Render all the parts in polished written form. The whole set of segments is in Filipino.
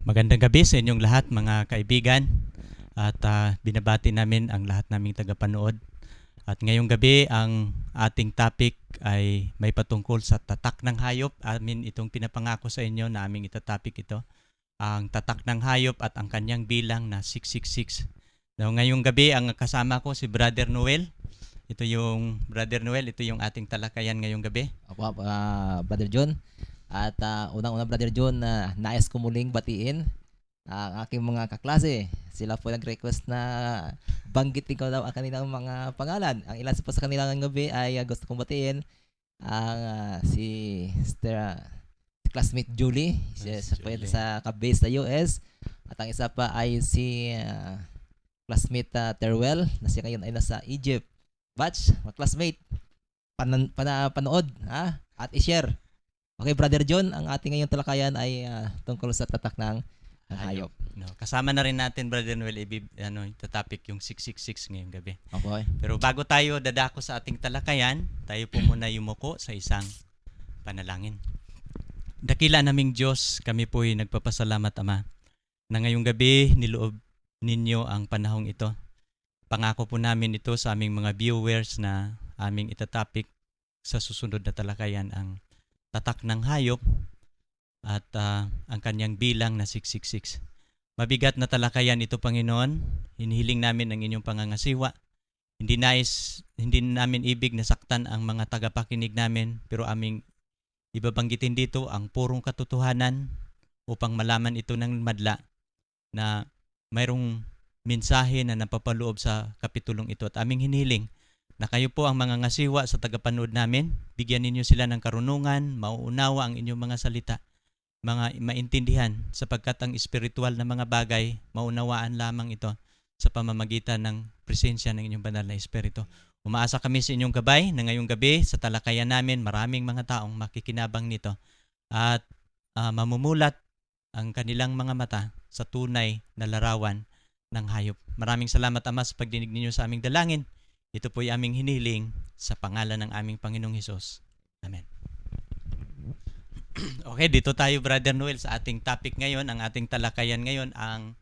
Magandang gabi sa inyong lahat mga kaibigan at binabati namin ang lahat naming tagapanood. At ngayong gabi ang ating topic ay may patungkol sa tatak ng hayop. Amin itong pinapangako sa inyo na aming itatopic ito. Ang tatak ng hayop at ang kanyang bilang na 666. Now, ngayong gabi ang kasama ko si Brother Noel. Ito yung Brother Noel, ito yung ating talakayan ngayong gabi. Ako, Brother John. At unang-una, Brother John, nais ko muling batiin ang aking mga kaklase. Sila po nag-request na banggitin ko daw ang kanilang mga pangalan. Ang ilan po sa kanilang gabi ay gusto kong batiin ang si classmate Julie, isa po yan sa ka-base sa US. At ang isa pa ay si classmate Terwell, na siya ngayon ay nasa Egypt. Batch, mga classmate, panood at i-share. Okay, Brother John, ang ating ngayong talakayan ay tungkol sa tatak ng hayop. No, kasama na rin natin, Brother Noel, itatopic yung 666 ngayong gabi. Okay. Pero bago tayo dadako sa ating talakayan, tayo po muna yumuko sa isang panalangin. Dakila naming Diyos, kami po'y nagpapasalamat, Ama, na ngayong gabi niloob ninyo ang panahong ito. Pangako po namin ito sa aming mga viewers na aming itatopic sa susunod na talakayan ang tatak ng hayop at ang kanyang bilang na 666. Mabigat na talakayan ito, Panginoon. Hinihiling namin ang inyong pangangasiwa. Hindi namin ibig na saktan ang mga tagapakinig namin, pero aming ibabanggitin dito ang purong katotohanan upang malaman ito ng madla na mayroong mensahe na napapaloob sa kapitulong ito. At aming hinihiling na kayo po ang mga ngasiwa sa tagapanood namin. Bigyan ninyo sila ng karunungan, mauunawa ang inyong mga salita, mga maintindihan, sapagkat ang espiritual na mga bagay, maunawaan lamang ito sa pamamagitan ng presensya ng inyong banal na espiritu. Umaasa kami sa inyong gabay na ngayong gabi sa talakayan namin, maraming mga taong makikinabang nito at mamumulat ang kanilang mga mata sa tunay na larawan ng hayop. Maraming salamat, Ama, sa pagdinig ninyo sa aming dalangin. Ito po'y aming hiniling sa pangalan ng aming Panginoong Hesus. Amen. Okay, dito tayo, Brother Noel, sa ating topic ngayon. Ang ating talakayan ngayon, ang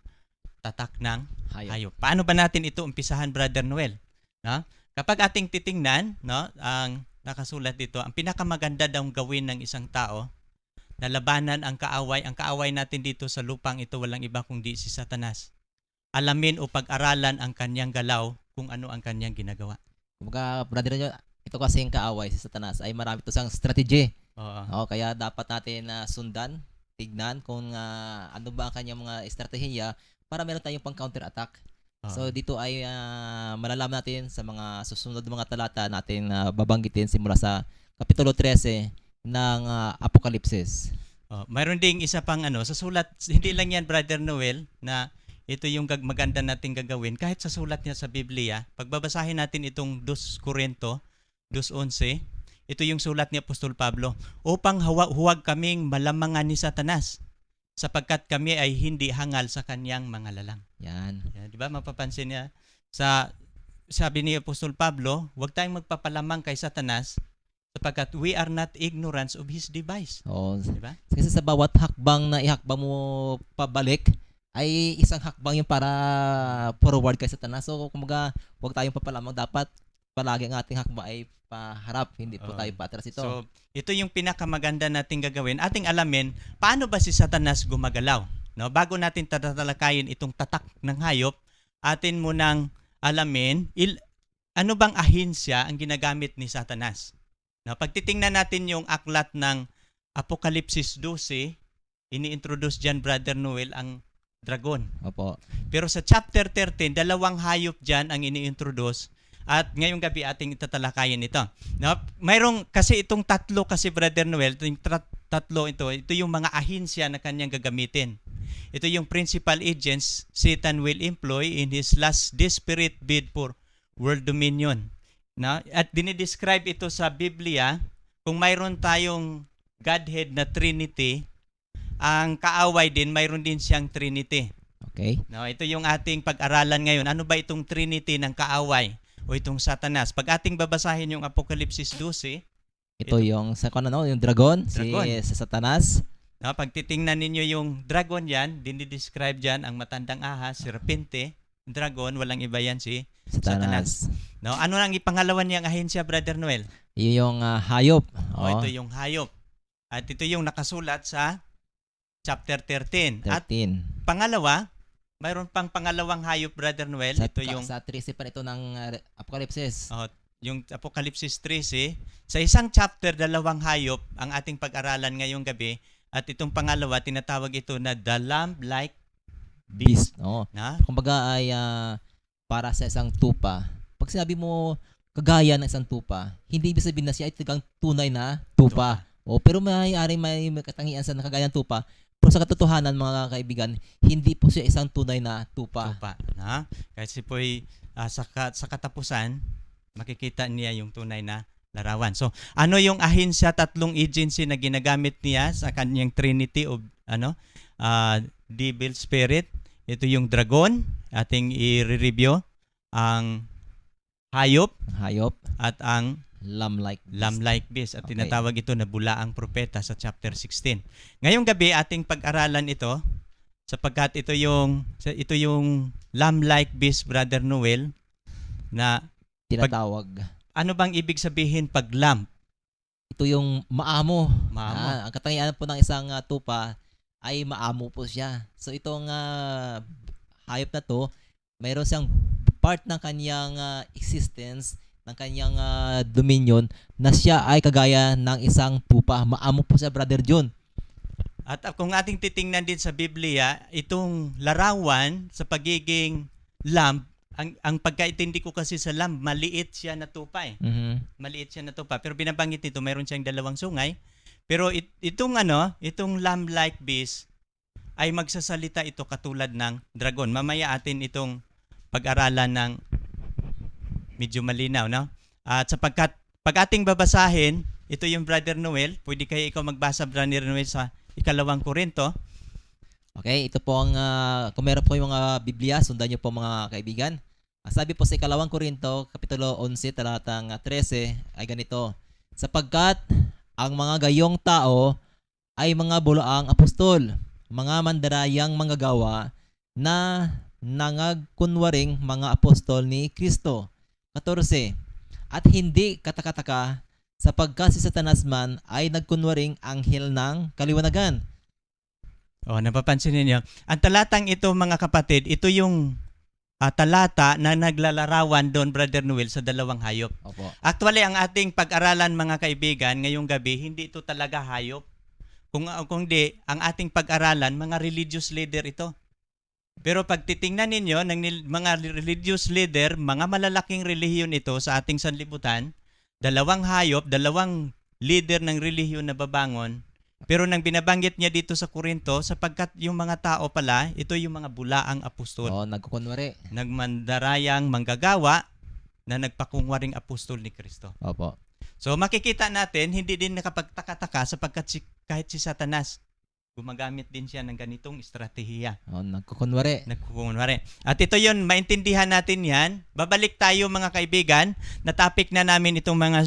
tatak ng hayop. Paano ba natin ito umpisahan, Brother Noel? No? Kapag ating titingnan, no, ang nakasulat dito, ang pinakamaganda daw gawin ng isang tao, lalabanan ang kaaway. Ang kaaway natin dito sa lupang ito, walang iba kundi si Satanas. Alamin o pag-aralan ang kanyang galaw kung ano ang kanyang ginagawa. Kumbaga, Brother John, ito kasi yung kaaway si Satanas ay marami ito sang strategy. Kaya dapat natin sundan, tignan kung ano ba ang kanyang mga estratehiya para meron tayong pang counter-attack. So dito ay malalaman natin sa mga susunod mga talata natin babanggitin simula sa Kapitulo 13 ng Apokalipsis. Mayroon ding isa pang sa sulat, hindi lang yan, Brother Noel, na ito yung maganda natin gagawin. Kahit sa sulat niya sa Biblia, pagbabasahin natin itong 2 Korinto 2:11, ito yung sulat ni Apostol Pablo, upang huwag kaming malamangan ni Satanas, sapagkat kami ay hindi hangal sa kanyang mga lalang. Yan. Di ba? Mapapansin niya, sabi ni Apostol Pablo, huwag tayong magpapalamang kay Satanas, sapagkat we are not ignorant of his device. Di ba? Kasi sa bawat hakbang na ihakbang mo pabalik, ay isang hakbang yung para forward kay Satanas. So, kumaga, huwag tayong papalamang. Dapat palagi ang ating hakbang ay paharap, hindi po tayo patras ito. So, ito yung pinakamaganda nating gagawin. Ating alamin, paano ba si Satanas gumagalaw? No? Bago natin tatalakayin itong tatak ng hayop, atin munang alamin, ano bang ahinsya ang ginagamit ni Satanas? No? Pagtitingnan natin yung aklat ng Apokalipsis 12, ini-introduce dyan, Brother Noel, ang dragon. Opo. Pero sa chapter 13, dalawang hayop dyan ang ini-introduce at ngayong gabi ating itatalakayin ito. No? Mayroong kasi itong tatlo kasi, Brother Noel, itong tatlo ito yung mga ahinsya na kanyang gagamitin. Ito yung principal agents Satan will employ in his last desperate bid for world dominion. No? At dinidescribe ito sa Biblia, kung mayroon tayong Godhead na Trinity, ang kaaway din, mayroon din siyang Trinity. Okay. No, ito yung ating pag-aralan ngayon. Ano ba itong Trinity ng kaaway o itong Satanas? Pag ating babasahin yung Apokalipsis 12, ito yung sa yung dragon, si Satanas. No, pag titingnan ninyo yung dragon yan, dinidescribe dyan ang matandang ahas, serpente, dragon, walang iba yan si Satanas. Satanas. No, ano ang ipangalawan niyang ahensya, Brother Noel? Yun yung hayop. Ito yung hayop. At ito yung nakasulat sa chapter 13. At 13. pangalawa, mayroon pang pangalawang hayop, Brother Noel. Ito yung Sa 13 pa ito ng Apocalypse. yung Apocalypse 13. Sa isang chapter, dalawang hayop ang ating pag-aralan ngayong gabi. At itong pangalawa, tinatawag ito na the lamb-like beast. Oo. Na? Kumbaga ay para sa isang tupa. Pag sinabi mo kagaya ng isang tupa, hindi ibig sabihin na siya ay talagang tunay na tupa. Pero may katangian sa nakagaya ng tupa. Pero sa katotohanan, mga kaibigan, hindi po siya isang tunay na tupa. Na? Kasi po sa katapusan, makikita niya yung tunay na larawan. So, ano yung ahensya, tatlong agency na ginagamit niya sa kanyang Trinity of Devil Spirit? Ito yung dragon, ating i-review, ang hayop, at ang lamb-like beast. At tinatawag ito na bulaang propeta sa chapter 16. Ngayong gabi, ating pag-aralan ito, sapagkat ito yung lamb-like beast, Brother Noel, na tinatawag. Ano bang ibig sabihin pag lamb? Ito yung maamo. Maamo. Ang katangian po ng isang tupa ay maamo po siya. So itong hayop na to, mayroon siyang part ng kanyang existence, ng kanyang dominion, na siya ay kagaya ng isang tupa. Maamo po siya, Brother John. At kung ating titingnan din sa Biblia, itong larawan sa pagiging lamb, ang pagkaintindi ko kasi sa lamb, maliit siya na tupa eh. Mm-hmm. Maliit siya na tupa. Pero binabanggit nito, mayroon siyang dalawang sungay. Pero itong lamb-like beast, ay magsasalita ito katulad ng dragon. Mamaya atin itong pag-aralan ng medyo malinaw, no? At sapagkat pag ating babasahin, ito yung Brother Noel, pwede kayo ikaw magbasa, Brother Noel, sa 2 Korinto. Okay, ito po ang, kung meron po yung mga Biblia, sundan nyo po mga kaibigan. Sabi po sa 2 Korinto, Kapitulo 11, talatang 13, ay ganito, sapagkat ang mga gayong tao ay mga bulaang apostol, mga mandarayang manggagawa na nangagkunwaring mga apostol ni Kristo. 14. At hindi katakataka, sapagkat si Satanas man ay nagkunwaring anghel ng kaliwanagan. Napapansin niyo. Ang talatang ito, mga kapatid, ito yung talata na naglalarawan doon, Brother Noel, sa dalawang hayop. Opo. Actually, ang ating pag-aralan, mga kaibigan, ngayong gabi, hindi ito talaga hayop. Kung di, ang ating pag-aralan, mga religious leader ito. Pero pag titingnan ninyo ng mga religious leader, mga malalaking relihiyon ito sa ating sanlibutan, dalawang hayop, dalawang leader ng relihiyon na babangon. Pero nang binabanggit niya dito sa Korinto, sapagkat yung mga tao pala, ito yung mga bulaang apostol. Nagkukunwari. Nagmandarayang manggagawa na nagpakungwaring apostol ni Kristo. Opo. So makikita natin, hindi din nakapagtaka-taka sapagkat kahit si Satanas, gumagamit din siya ng ganitong estratehiya. Nagkukunwari. At ito yun, maintindihan natin yan. Babalik tayo, mga kaibigan, na topic na namin itong mga,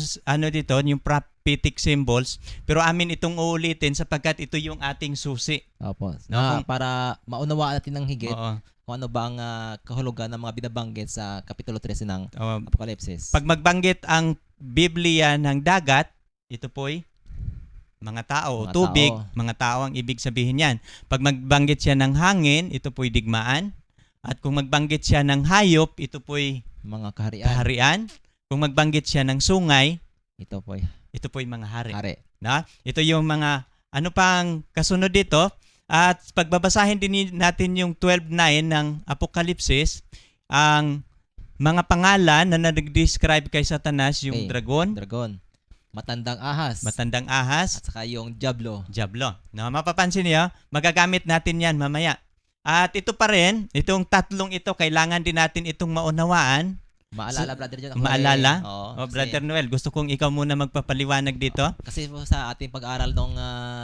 dito, yung prophetic symbols. Pero amin itong uulitin sapagkat ito yung ating susi. Opo. Para maunawaan natin ng higit kung ano ba ang kahulugan ng mga binabanggit sa Kapitulo 13 ng Apocalypse. Pag magbanggit ang Biblia ng dagat, ito po'y mga tao o tubig, mga tao ang ibig sabihin yan. Pag magbanggit siya ng hangin, ito po'y digmaan. At kung magbanggit siya ng hayop, ito po'y mga kaharian. Kung magbanggit siya ng sungay, ito po'y mga hari. Na? Ito yung mga, ano pang kasunod dito. At pagbabasahin din natin yung 12:9 ng Apokalipsis, ang mga pangalan na nag-describe kay Satanas, yung dragon. Matandang ahas. At saka yung Diablo. Mapapansin niyo, magagamit natin yan mamaya. At ito pa rin, itong tatlong ito, kailangan din natin itong maunawaan. Maalala, Brother John. Maalala? Brother Noel, gusto kong ikaw muna magpapaliwanag dito. Kasi po sa ating pag-aaral nung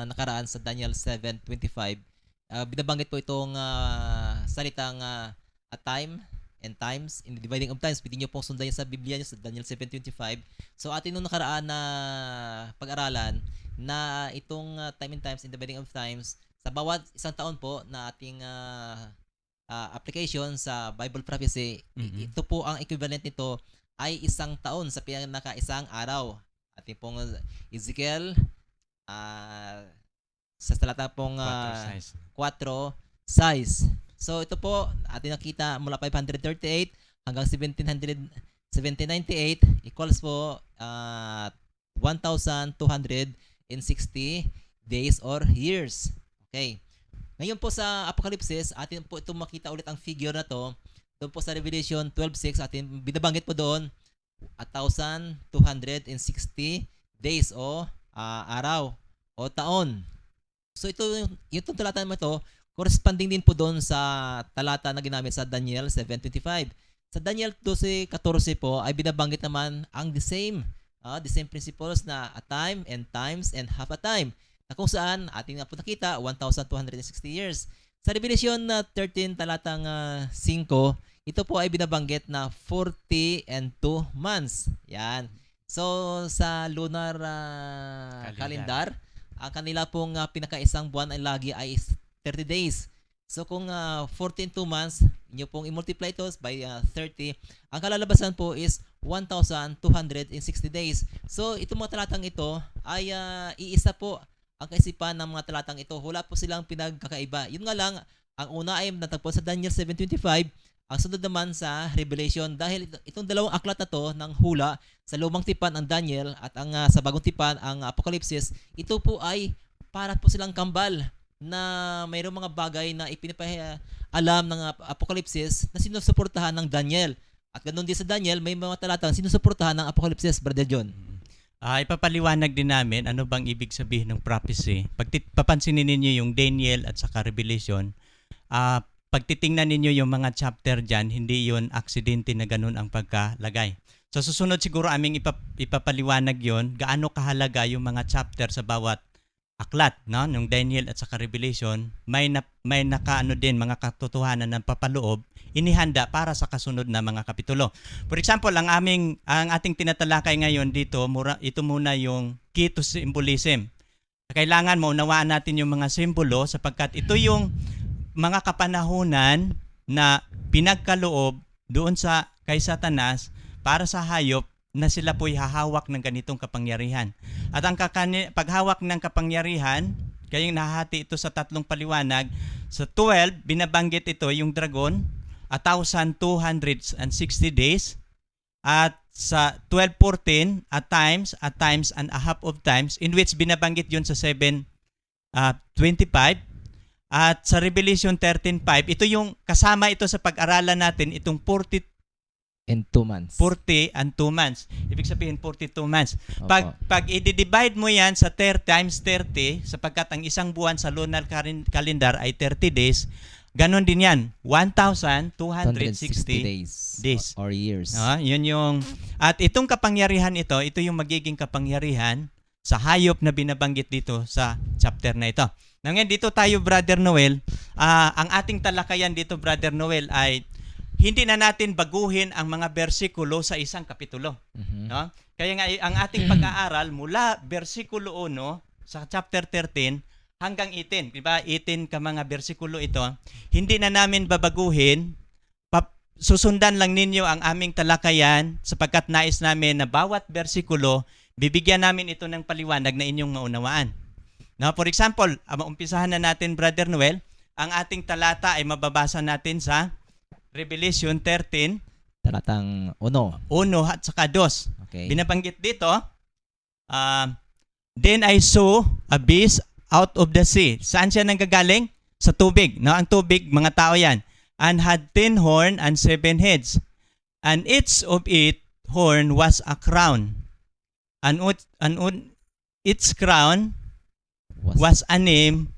nakaraan sa Daniel 7:25, binabanggit po itong salitang a time and times, in the dividing of times. Pwede nyo pong sundan sa Biblia nyo sa Daniel 7:25. So atin nung nakaraan na pag-aralan, na itong time and times in the beginning of times sa bawat isang taon po na ating application sa Bible prophecy, ito po ang equivalent nito ay isang taon sa pinaka-isang araw. Ating pong Ezekiel sa talata pong 4 size. So ito po ating nakita mula 538 hanggang 1798 equals po 1,260 days or years. Okay. Ngayon po sa Apocalypse, atin po itong makita ulit ang figure na to. Doon po sa Revelation 12:6, atin binabanggit po doon 1,260 days o araw o taon. So ito yung talata mo ito, corresponding din po doon sa talata na ginamit sa Daniel 7:25. Sa Daniel 12:14 po ay binabanggit naman ang the same principles na a time and times and half a time. Na kung saan ating na po nakita 1,260 years. Sa Revelation 13 talatang 5, ito po ay binabanggit na 40 and 2 months. Yan. So sa lunar calendar, ang kanila pong pinakaisang buwan ay lagi ay 30 days. So kung 14 2 months, inyo pong i-multiply ito by 30, ang kalalabasan po is 1,260 days. So itong mga talatang ito ay iisa po ang kaisipan ng mga talatang ito. Wala po silang pinagkakaiba. Yun nga lang, ang una ay natagpo sa Daniel 7:25, ang sunod naman sa Revelation. Dahil itong dalawang aklat na to ng hula, sa lumang tipan ang Daniel at ang sa bagong tipan ang Apocalypse, ito po ay para po silang kambal na mayroong mga bagay na ipinapahalam ng Apocalypse na sinusuportahan ng Daniel. At ganoon din sa Daniel, may mga talatang sinusuportahan ng Apocalypse, Brother John. Ipapaliwanag din namin ano bang ibig sabihin ng prophecy. Pag papansinin ninyo yung Daniel at saka Revelation, pag titingnan ninyo yung mga chapter dyan, hindi yun aksidente na ganun ang pagkalagay. So susunod siguro aming ipapaliwanag yon gaano kahalaga yung mga chapter sa bawat aklat, no? Nung Daniel at saka Revelation, may nakaano din mga katotohanan ng papaloob inihanda para sa kasunod na mga kapitulo. For example, ang ating tinatalakay ngayon dito, ito muna yung key to symbolism. Kailangan maunawaan natin yung mga simbolo sapagkat ito yung mga kapanahunan na pinagkaloob doon kay Satanas para sa hayop na sila po'y hahawak ng ganitong kapangyarihan. At ang paghawak ng kapangyarihan, kayong nahahati ito sa tatlong paliwanag. Sa 12, binabanggit ito yung dragon, 1,260 days. At sa 12:14, at times, and a half of times, in which binabanggit yun sa 7:25. At sa Revelation 13:5, ito yung kasama ito sa pag-aralan natin, itong 40 and 2 months. 40 and 2 months. Ibig sabihin 42 months. Pag i-divide mo yan sa 30 times 30, sapagkat ang isang buwan sa lunar calendar ay 30 days, ganon din yan. 1,260 days. Or years. Yun yung, at itong kapangyarihan ito yung magiging kapangyarihan sa hayop na binabanggit dito sa chapter na ito. Ngayon dito tayo, Brother Noel, ang ating talakayan dito, Brother Noel, ay hindi na natin baguhin ang mga bersikulo sa isang kapitulo. No? Kaya nga ang ating pag-aaral mula bersikulo 1 sa chapter 13 hanggang 18, di ba? 18 ka mga bersikulo ito. Hindi na namin babaguhin. Susundan lang ninyo ang aming talakayan sapagkat nais namin na bawat bersikulo bibigyan namin ito ng paliwanag na inyong maunawaan. No, for example, umpisahan na natin, Brother Noel, ang ating talata ay mababasa natin sa Revelation 13, talatang 1 at saka 2. Okay. Binabanggit dito, then I saw a beast out of the sea. Saan siya nanggagaling? Sa tubig. No? Ang tubig, mga tao yan. And had 10 horns and 7 heads. And each of its horn was a crown. And its crown was a name,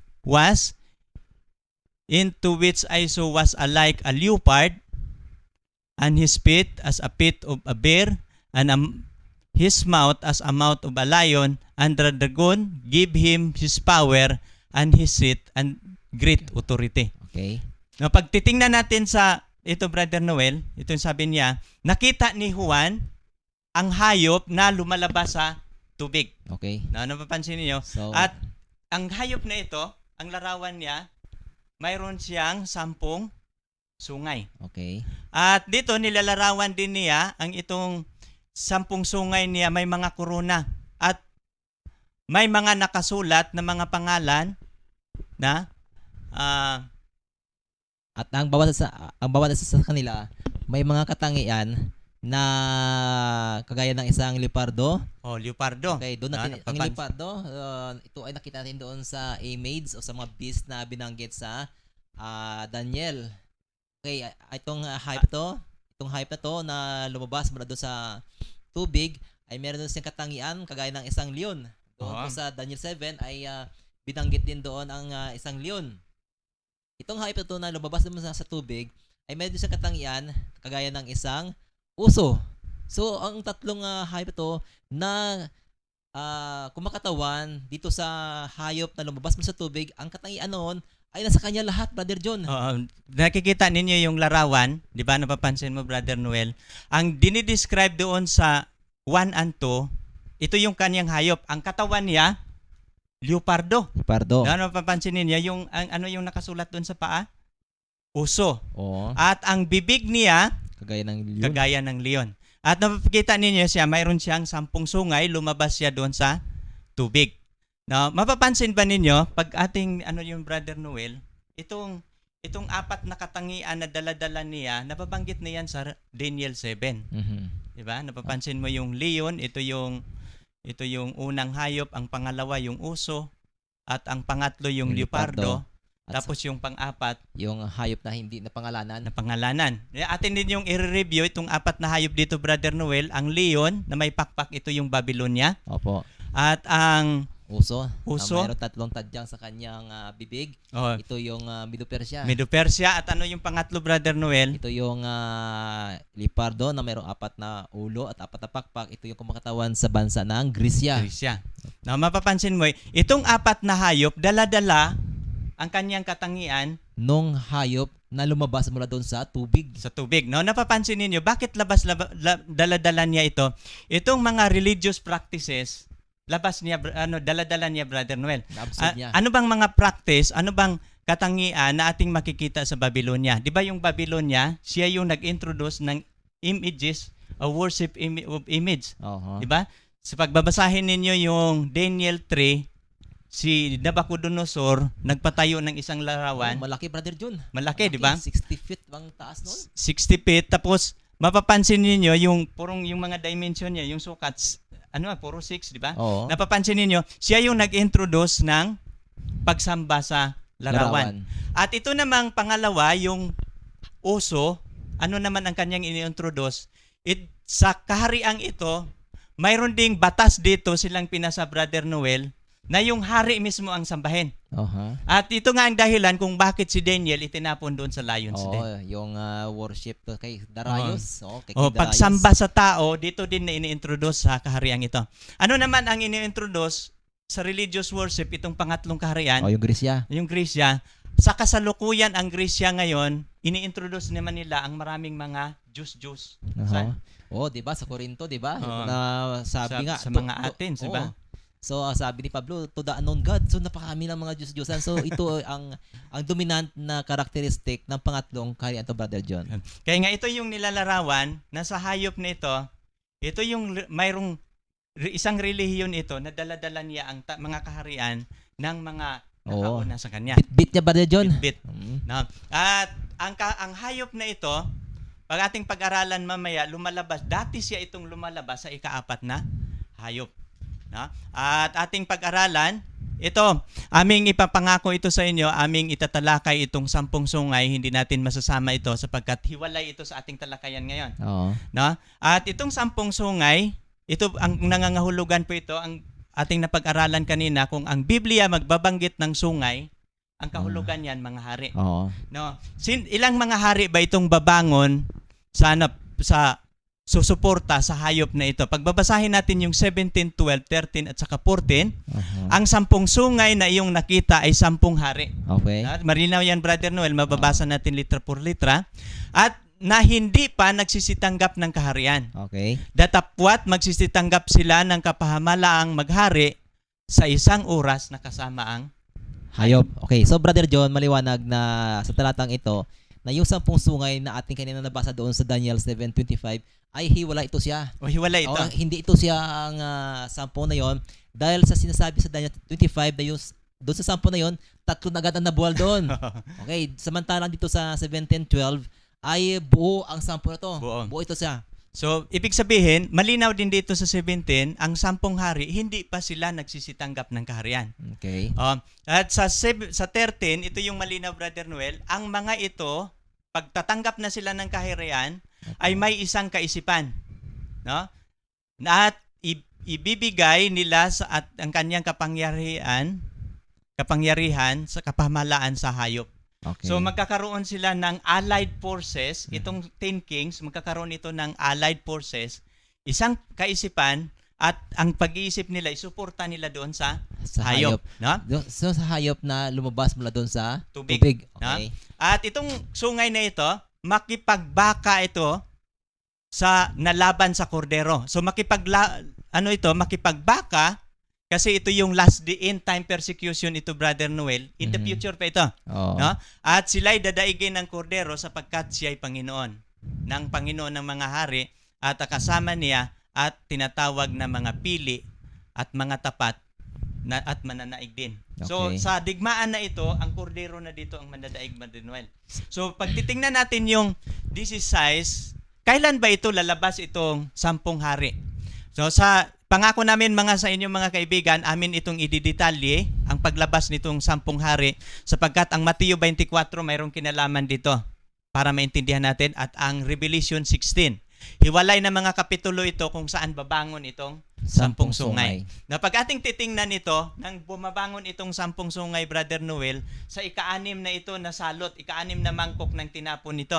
into which I saw was alike a leopard, and his feet as a feet of a bear, and his mouth as a mouth of a lion, and the dragon gave him his power and his seat and great authority. Okay. Now, pag titingnan natin sa ito, Brother Noel, ito yung sabi niya, nakita ni Juan ang hayop na lumalabas sa tubig. Okay. Napapansin niyo? So, At ang hayop na ito, ang larawan niya, mayroon siyang 10 sungay. okay. At dito nilalarawan din niya ang itong 10 sungay niya may mga korona at may mga nakasulat na mga pangalan na At ang bawat isa sa kanila may mga katangian na kagaya ng isang leopardo. leopardo. Okay, doon natin ang napapansin. leopardo, ito ay nakita natin doon sa Amades o sa mga beast na binanggit sa Daniel. Okay, itong hype na to na lumabas mula doon sa tubig ay meron doon siyang katangian kagaya ng isang leon. Doon po sa Daniel 7 ay binanggit din doon ang isang leon. Itong hype na to na lumabas naman sa tubig ay meron din siyang katangian kagaya ng isang uso. So, ang tatlong hype to na kumakatawan dito sa hayop na lumabas mo sa tubig, ang katangian noon ay nasa kanya lahat, Brother John. Nakikita ninyo yung larawan, di ba napapansin mo, Brother Noel? Ang dinidescribe doon sa 1 and 2, ito yung kanyang hayop. Ang katawan niya, leopardo. Leopardo. Napapansin ninyo yung ano yung nakasulat doon sa paa? Uso. Oo. At ang bibig niya, Kagaya ng leon. kagaya ng leon. At napapakita ninyo siya, mayroon siyang 10 sungay, lumabas siya doon sa tubig. Now, mapapansin ba ninyo, pag ating, yung Brother Noel, itong 4 na katangian na dala-dala niya, nababanggit na yan sa Daniel 7. Mhm. Diba? Napapansin mo yung leon, ito yung unang hayop, ang pangalawa yung uso, at ang pangatlo yung Yung leopardo. At Tapos yung pang-apat yung hayop na hindi na pangalanan. na pangalanan. Atin din yung i-review itong 4 na hayop dito, Brother Noel. Ang leon na may pakpak, ito yung Babylonia. Opo. At ang Uso. Uso. Mayroon 3 tadyang sa kanyang bibig. Ito yung Medo-Persia. Medo-Persia. At ano yung pangatlo, Brother Noel? Ito yung leopardo na mayroong 4 na ulo at 4 na pakpak. Ito yung kumakatawan sa bansa ng Grisya. Grisya. Now, mapapansin mo, itong 4 na hayop, dala-dala ang kanyang katangian Nung hayop na lumabas mula doon sa tubig. sa tubig. No, napapansin niyo bakit dala-dala niya ito? Itong mga religious practices, dala-dala niya, Brother Noel. Na-absorb niya. Ano bang mga practice, ano bang katangian na ating makikita sa Babylonia? 'Di ba yung Babylonia, siya yung nag-introduce ng images, a worship of image. Oho. 'Di ba? Sa pagbabasahin ninyo yung Daniel 3, si Nabucodonosor nagpatayo ng isang larawan. Malaki, Brother John. Malaki, di ba? 60 feet bang taas nun? 60 feet. Tapos, mapapansin niyo yung mga dimension niya, yung sukat, puro 6, di ba? Oo. Napapansin niyo siya yung nag-introduce ng pagsamba sa larawan. At ito namang pangalawa, yung uso, ano naman ang kanyang ini-introduce? Sa kahariang ito, mayroon ding batas dito silang pinasa, Brother Noel, na yung hari mismo ang sambahin. Oho. At ito nga ang dahilan kung bakit si Daniel itinapon doon sa Lion's Den. Yung worship kay Darius. Kay Darius. Pagsamba sa tao, dito din na ini-introduce sa kahariang ito. Ano naman ang ini-introduce sa religious worship, itong pangatlong kaharian, yung Grisya. yung Grisya. Sa kasalukuyan ang Grisya ngayon, ini-introduce naman nila ang maraming mga Diyos. Di ba sa Corinto, di ba? Oo. Na sabi nga Sa mga Athens, di ba? So sabi ni Pablo, to the unknown God. So napakarami ng mga Diyos-Diyosan. So ito ang dominant na characteristic ng pangatlong kaharian to, Brother John. Kaya nga ito yung nilalarawan na sa hayop na ito yung mayroong isang relihiyon ito na dala-dala niya ang mga kaharian ng mga nakauna sa kanya. Bit niya, Brother John. Bit. No? At ang hayop na ito, pag ating pag-aralan mamaya, dati siya itong lumalabas sa ika-4 na hayop. No? At ating pag-aralan, ito, aming ipapangako ito sa inyo, aming itatalakay itong 10 sungay, hindi natin masasama ito sapagkat hiwalay ito sa ating talakayan ngayon. Oo. No? At itong 10 sungay, ito ang nangangahulugan po ito, ang ating napag-aralan kanina, kung ang Biblia magbabanggit ng sungay, ang kahulugan yan, mga hari. Oo. No? Ilang mga hari ba itong babangon sa susuporta sa hayop na ito? Pagbabasahin natin yung 17, 12, 13 at saka 14, ang 10 sungay na iyong nakita ay 10 hari. Okay. Marinaw yan, Brother Noel, mababasa natin litra por litra. At na hindi pa nagsisitanggap ng kaharian. Okay. Datapwat magsisitanggap sila ng kapahamalaang maghari sa isang oras na kasama ang Hayop. Okay. So Brother John, maliwanag na sa talatang ito na yung 10 sungay na ating kanina nabasa doon sa Daniel 7:25 ay hiwalay ito siya. o hiwalay ito. Hindi ito siya ang 10 na yon dahil sa sinasabi sa Daniel 25 na yung doon sa 10 na yon, 3 na agad ang nabuwal doon. Okay. Samantalang dito sa 7:10-12 ay buo ang 10 na to. Buo ito siya. So, ibig sabihin, malinaw din dito sa 17, ang 10 hari, hindi pa sila nagsisitanggap ng kaharian. Okay. At sa 13, ito yung malinaw, Brother Noel, ang mga ito, pagtatanggap na sila ng kaharian, ay may isang kaisipan. No? At ibibigay nila at ang kanyang kapangyarihan sa kapamahalaan sa hayop. Okay. So magkakaroon sila ng allied forces, itong 10 kings, magkakaroon ito ng allied forces, isang kaisipan, at ang pag-iisip nila, isuporta nila doon sa hayop. No? So sa hayop na lumabas mula doon sa Tubig. Okay. No? At itong sungay na ito, makipagbaka ito sa nalaban sa kordero. So makipagbaka, kasi ito yung last the end time persecution ito, Brother Noel. In the future pa ito. Oh. No? At sila'y dadaigin ng kordero sapagkat siya'y Panginoon. Ng Panginoon ng mga hari at kasama niya at tinatawag na mga pili at mga tapat at mananaig din. Okay. So sa digmaan na ito, ang kordero na dito ang mananaig, Brother Noel. So pag titingnan natin yung this is size, kailan ba ito lalabas itong 10 hari? So sa pangako namin sa inyong mga kaibigan, amin itong ididetalye ang paglabas nitong 10 hari sapagkat ang Mateo 24 mayroong kinalaman dito para maintindihan natin at ang Revelation 16. Hiwalay na mga kapitulo ito kung saan babangon itong 10 sungay. Na pag ating titingnan ito, nang bumabangon itong 10 sungay, Brother Noel, sa ika-6 na ito na salot, ika-6 na mangkok ng tinapon nito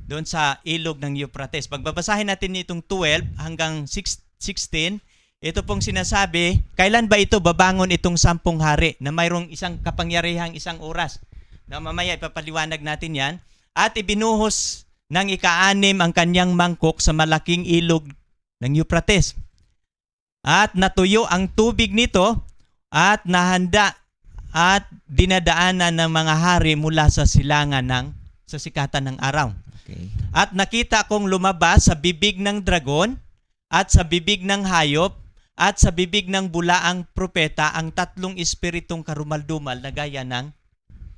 doon sa ilog ng Euphrates. Pagbabasahin natin itong 12 hanggang 16, ito pong sinasabi, kailan ba ito babangon itong 10 hari na mayroong isang kapangyarihang isang oras? Na mamaya ipapaliwanag natin yan. At ibinuhos ng ika-6 ang kanyang mangkok sa malaking ilog ng Euphrates. At natuyo ang tubig nito at nahanda at dinadaanan ng mga hari mula sa silangan sa sikatan ng araw. Okay. At nakita kong lumabas sa bibig ng dragon at sa bibig ng hayop at sa bibig ng bulaang propeta ang 3 espiritong karumaldumal na gaya ng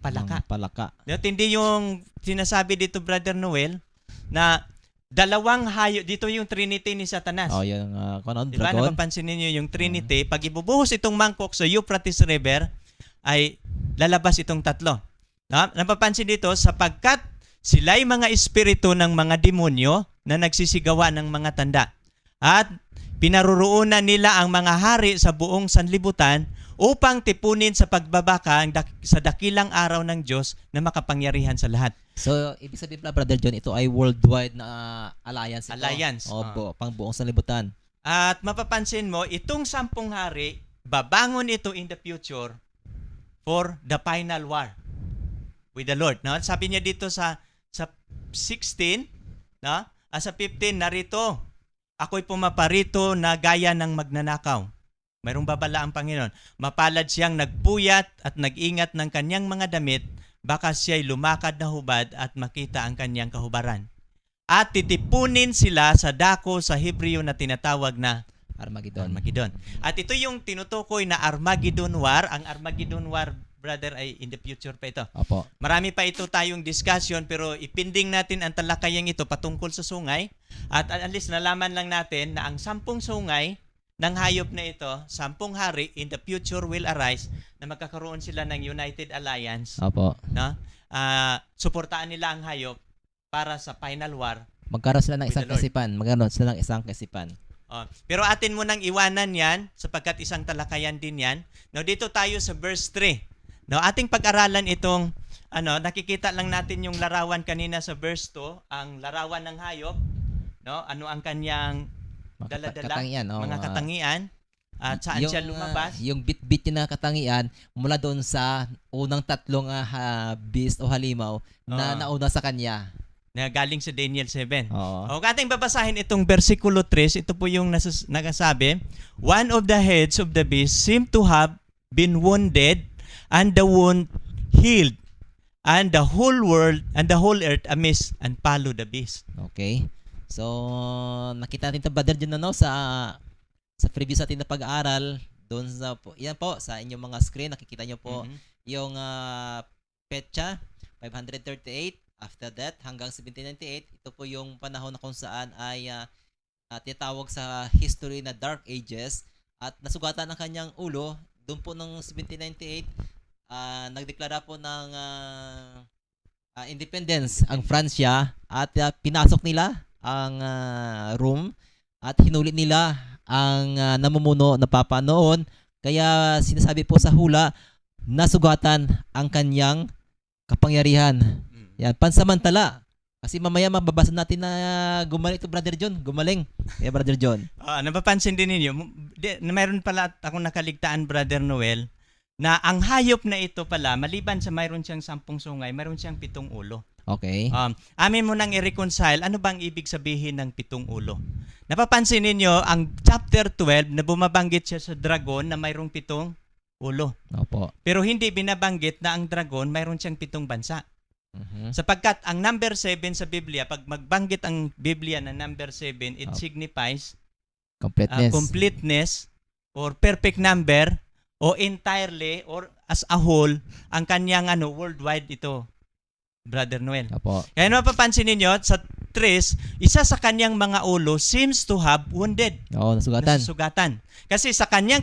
palaka. Palaka. Hindi yung sinasabi dito, Brother Noel, na 2 hayop, dito yung Trinity ni Satanas. Yung diba, dragon? napapansin ninyo yung Trinity, pag ibubuhos itong mangkok sa Euphrates River, ay lalabas itong 3. Napapansin dito, sapagkat sila'y mga espiritu ng mga demonyo na nagsisigawa ng mga tanda. At pinaruroonan nila ang mga hari sa buong sanlibutan upang tipunin sa pagbabaka sa dakilang araw ng Diyos na makapangyarihan sa lahat. So, ibig sabihin pala, Brother John, ito ay worldwide na alliance. Alliance. Pang buong sanlibutan. At mapapansin mo, itong 10 hari, babangon ito in the future for the final war with the Lord. No? Sabi niya dito sa 16, no? Sa 15, narito, ako'y pumaparito na gaya ng magnanakaw. Mayroong babala ang Panginoon. Mapalad siyang nagpuyat at nag-ingat ng kanyang mga damit, baka siya'y lumakad na hubad at makita ang kanyang kahubaran. At titipunin sila sa dako sa Hebreo na tinatawag na Armageddon. At ito yung tinutukoy na Armageddon War. Ang Armageddon War, brother, ay in the future pa ito. Opo. Marami pa ito tayong discussion, pero ipinding natin ang talakayang ito patungkol sa sungay. At at least nalaman lang natin na ang 10 sungay ng hayop na ito, 10 hari in the future will arise na magkakaroon sila ng United Alliance. Opo. No? Suportaan nila ang hayop para sa final war. Magkaroon sila ng isang kasipan. Pero atin mo nang iwanan yan sapagkat isang talakayan din yan. Now, dito tayo sa verse 3. No, ating pag-aralan itong nakikita lang natin yung larawan kanina sa verse 2, ang larawan ng hayop, no? Ano ang kanyang dala-dala, mga katangian, at saan siya lumabas. Yung bit-bit niya na katangian mula doon sa unang 3 beast o halimaw na nauna sa kanya. na galing sa Daniel 7. Oo. O ating babasahin itong versikulo 3, ito po yung nagasabi, one of the heads of the beast seemed to have been wounded, and the wound healed, and the whole world and the whole earth amazed and followed the beast. Okay. So, nakita natin ito, Brother John, no, sa previous natin na pag-aaral, doon sa, yan po, sa inyong mga screen, nakikita nyo po yung petsa, 538. After that, hanggang 1798, ito po yung panahon na kung saan ay tinatawag sa history na Dark Ages, at nasugatan ang kanyang ulo. Doon po ng 1798, nagdeklara po ng independence ang Fransya, at pinasok nila ang Rome at hinuli nila ang namumuno na papa noon. Kaya sinasabi po sa hula, nasugatan ang kanyang kapangyarihan. Yan, pansamantala. Kasi mamaya mababasa natin na gumaling ito, Brother John. Gumaling. Kaya, Brother John. Napapansin din ninyo, na mayroon pala akong nakaligtaan, Brother Noel, na ang hayop na ito pala, maliban sa mayroon siyang 10 sungay, mayroon siyang 7 ulo. Okay. Amin mo nang i-reconcile, ano bang ibig sabihin ng 7 ulo? Napapansin ninyo, ang chapter 12, na bumabanggit siya sa dragon na mayroong 7 ulo. Opo. Pero hindi binabanggit na ang dragon mayroon siyang 7 bansa. Sapagkat ang number 7 sa Biblia, pag magbanggit ang Biblia na number 7, it signifies completeness or perfect number o entirely or as a whole ang kanyang worldwide ito, Brother Noel. Opo. Kaya napapansin ninyo sa 3, isa sa kanyang mga ulo seems to have wounded. Oo, Nasugatan. Kasi sa kanyang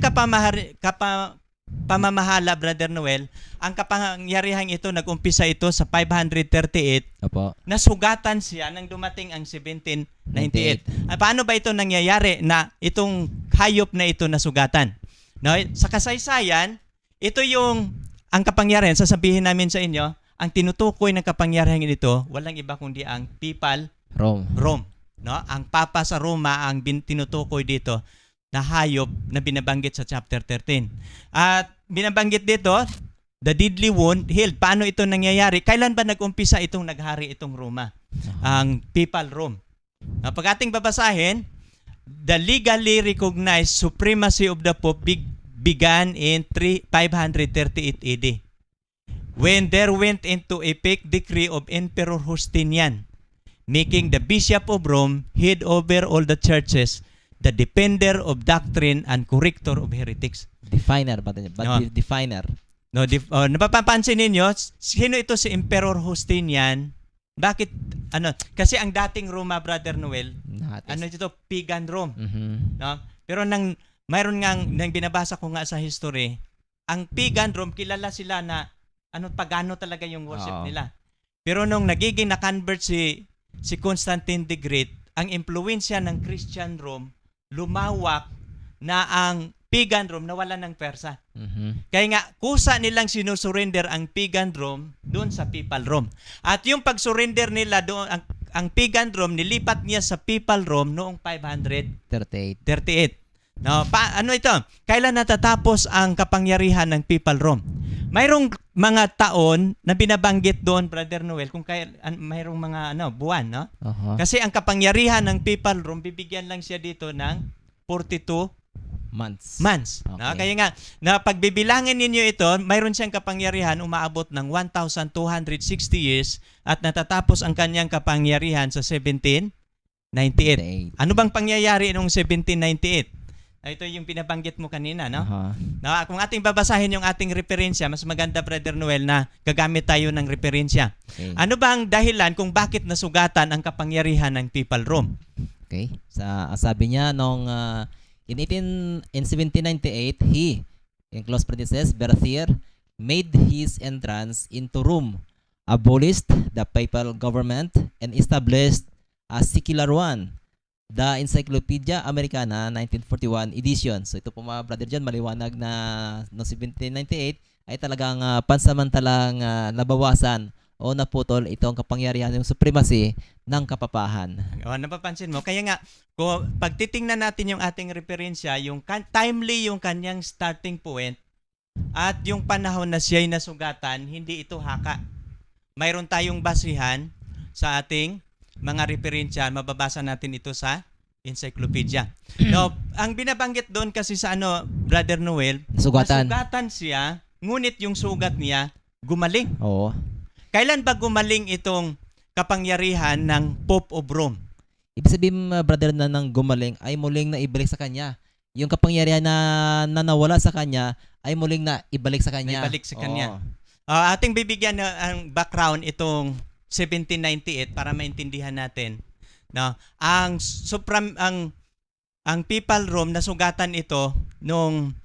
pamamahala, Brother Noel, ang kapangyarihan ito, nag-umpisa ito sa 538. Opo. Nasugatan siya nang dumating ang 1798. Paano ba ito nangyayari na itong hayop na ito nasugatan? No, sa kasaysayan, ito yung ang kapangyarihan. Sasabihin namin sa inyo, ang tinutukoy ng kapangyarihan ito, walang iba kundi ang Papal Rome. No? Ang Papa sa Roma ang tinutukoy dito na hayop na binabanggit sa chapter 13. At binabanggit dito, the deadly wound healed. Paano ito nangyayari? Kailan ba nag-umpisa itong naghari itong Roma? Ang Papal Rome. Pag ating babasahin, the legally recognized supremacy of the Pope began in 538 AD. When there went into effect decree of Emperor Justinian, making the Bishop of Rome head over all the churches, the defender of doctrine and corrector of heretics. Definer. Definer. No, napapansin ninyo, sino ito si Emperor Justinian? Bakit, kasi ang dating Roma, Brother Noel, ito, pagan Rome. No? Pero mayroon nang binabasa ko nga sa history, ang pagan Rome, kilala sila na, pagano talaga yung worship nila. Pero nung nagiging na-convert si Constantine the Great, ang impluwensya ng Christian Rome, lumawak na ang pagan Rome nawala ng Persa. Kaya nga, kusa nilang sinusurrender ang pagan Rome doon sa Papal Rome. At yung pag-surrender nila doon, ang pagan Rome, nilipat niya sa Papal Rome noong 538. No, ano ito? Kailan natatapos ang kapangyarihan ng Papal Rome? Mayroong mga taon na binabanggit doon, Brother Noel, kung mayroong mga buwan, no? Kasi ang kapangyarihan ng Papal Rome, bibigyan lang siya dito ng 42 months. Okay. No? Kaya nga, na pagbibilangin ninyo ito, mayroon siyang kapangyarihan umaabot ng 1,260 years at natatapos ang kanyang kapangyarihan sa 1798. Ano bang pangyayari noong 1798? Ito yung pinabanggit mo kanina, no? Kung ating babasahin yung ating referensya, mas maganda, Brother Noel, na gagamit tayo ng referensya. Okay. Ano bang dahilan kung bakit nasugatan ang kapangyarihan ng Papal Rome? Okay. Sabi niya, in 1798, he, in close parentheses, Berthier, made his entrance into Rome, abolished the papal government, and established a secular one. The Encyclopedia Americana 1941 edition. So ito po mga Brother John, maliwanag na noong 1798 ay talagang pansamantalang nabawasan o naputol itong kapangyarihan ng supremacy ng kapapahan. Napapansin mo? Kaya nga, kung pagtitingnan natin yung ating referensya, yung timely yung kanyang starting point at yung panahon na siya'y nasugatan, hindi ito haka. Mayroon tayong basihan sa ating mga referensya, mababasa natin ito sa encyclopedia. Now, ang binabanggit doon kasi sa Brother Noel, Sugatan. nasugatan siya, ngunit yung sugat niya gumaling. Oo. Kailan ba gumaling itong kapangyarihan ng Pope of Rome? Ibig sabihin, brother, na nang gumaling ay muling na ibalik sa kanya. Yung kapangyarihan na nawala sa kanya ay muling na ibalik sa kanya. Naibalik sa kanya. Oo. Ating bibigyan ang background itong 1798 para maintindihan natin. No, ang Papal Rome nasugatan ito nung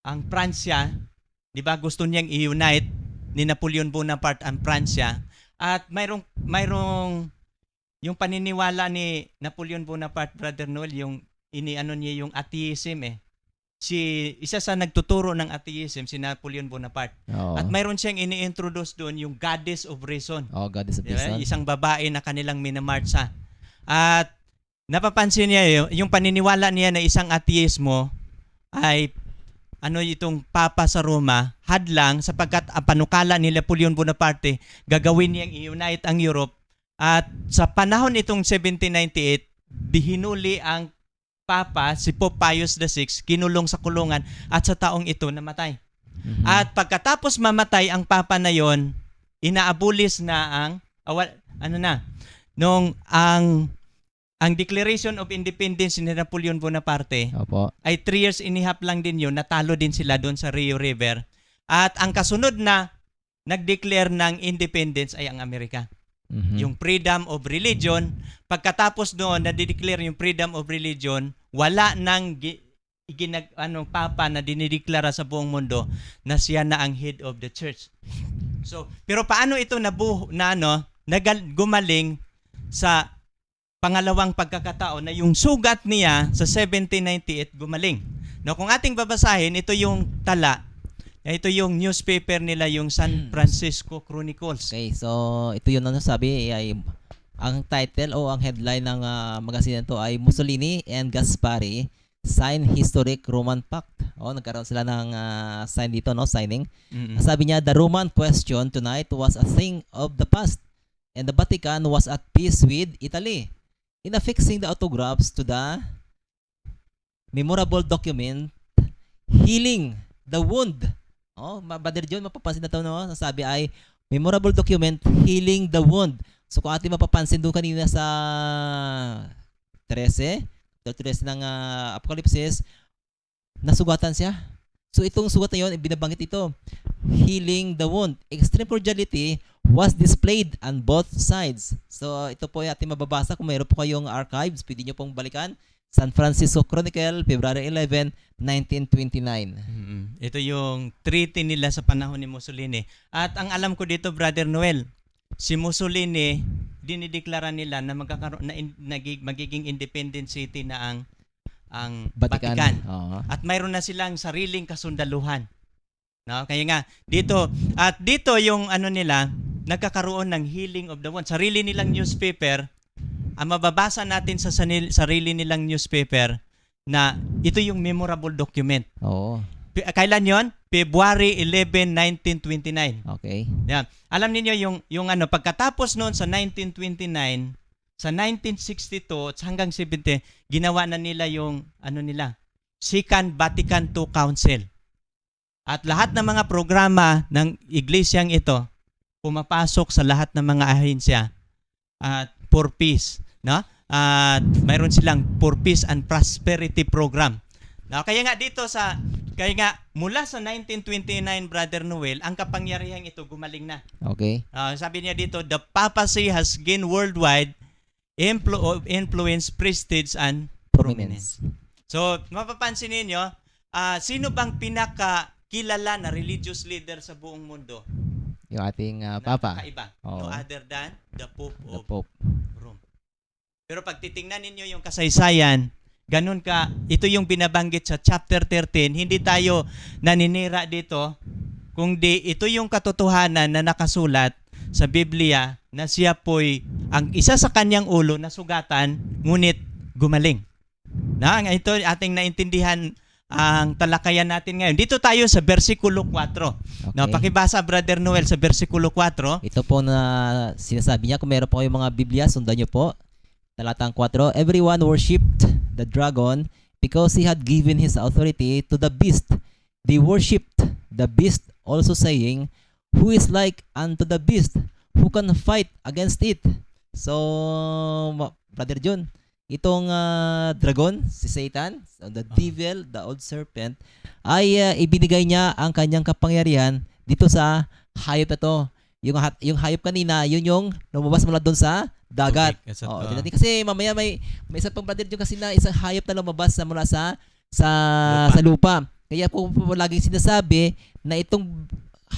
ang Pransya, 'di ba, gusto niyang i-unite ni Napoleon Bonaparte ang Pransya, at mayroong yung paniniwala ni Napoleon Bonaparte, Brother Noel, yung niya yung atheism isa sa nagtuturo ng atheism, si Napoleon Bonaparte. Oo. At mayroon siyang ini-introduce doon yung Goddess of Reason. Oh, God is a Diba? reason. Isang babae na kanilang minamarcha. At napapansin niya yung paniniwala niya na isang ateismo ay itong Papa sa Roma, hadlang sapagkat ang panukala ni Napoleon Bonaparte, gagawin niyang i-unite ang Europe. At sa panahon itong 1798, hinuli ang Papa, si Pope Pius VI, kinulong sa kulungan at sa taong ito namatay. Mhm. At pagkatapos mamatay ang Papa na yon, inaabulis na nung ang Declaration of Independence ni Napoleon Bonaparte Opo. ay 3 years inihap lang din yun, natalo din sila doon sa Rio River. At ang kasunod na nag-declare ng independence ay ang Amerika. Mhm. Yung freedom of religion, pagkatapos doon na-declare yung freedom of religion, wala nang Papa na dinideklara sa buong mundo na siya na ang head of the church. So, pero paano ito gumaling sa pangalawang pagkakataon na yung sugat niya sa 1798 gumaling? No, kung ating babasahin, ito yung tala. Ito yung newspaper nila, yung San Francisco Chronicles. Okay, so ito yun sabi ay ang title o ang headline ng magazine nito ay Mussolini and Gaspari sign historic Roman pact. Nagkaroon sila ng sign dito, signing. Mm-mm. Sabi niya, the Roman question tonight was a thing of the past and the Vatican was at peace with Italy. In affixing the autographs to the memorable document healing the wound. Brother John, mapapansin na ito, sabi ay memorable document healing the wound. So kung ating mapapansin doon kanina sa 13 ng Apokalipsis, nasugatan siya. So itong sugatan yon, binabanggit ito, healing the wound. Extreme cordiality was displayed on both sides. So ito po ay ating mababasa. Kung mayroon po kayong archives, pwede nyo pong balikan. San Francisco Chronicle, February 11, 1929. Ito yung treaty nila sa panahon ni Mussolini. At ang alam ko dito, Brother Noel, si Mussolini, dinideklara nila na magiging independent city na ang Vatican. Oo. At mayroon na silang sariling kasundaluhan. No? Kaya nga, dito yung nila, nagkakaroon ng healing of the wound. Sarili nilang newspaper, ang mababasa natin sa sarili nilang newspaper na ito yung memorable document. Oo. Kailan yon? February 11, 1929. Okay. Yan. Alam niyo yung pagkatapos noon sa 1929, sa 1962 hanggang 70, ginawa na nila yung Second Vatican II Council. At lahat ng mga programa ng iglesyang ito pumapasok sa lahat ng mga ahensya at for peace, no? At mayroon silang for peace and prosperity program. No, kaya nga mula sa 1929, Brother Noel, ang kapangyarihan ito gumaling na. Okay. Sabi niya dito, the papacy has gained worldwide influence, prestige, and prominence. So, mapapansin niyo, sino bang pinakakilala na religious leader sa buong mundo? Yung ating Papa. Kakaiba. Oo. No other than the Pope The of Pope. Rome. Pero pag titingnan ninyo yung kasaysayan, ito yung binabanggit sa chapter 13, hindi tayo naninira dito, kundi ito yung katotohanan na nakasulat sa Biblia na siya po'y ang isa sa kanyang ulo na sugatan, ngunit gumaling. Ito ating naintindihan ang talakayan natin ngayon. Dito tayo sa versikulo 4. No, pakibasa Brother Noel sa versikulo 4. Ito po na sinasabi niya, kung meron po kayong mga Biblia, sundan niyo po. Talatang 4, everyone worshipped the dragon because he had given his authority to the beast. They worshipped the beast, also saying, who is like unto the beast? Who can fight against it? So, Brother John, itong dragon, si Satan, the devil, the old serpent, ay ibinigay niya ang kanyang kapangyarihan dito sa hayop na to. Yung hayop kanina, yun yung lumabas mula doon sa dagat. Kasi mamaya may isa pang Brother John kasi na isang hayop na lumabas na mula sa lupa. Kaya po laging sinasabi na itong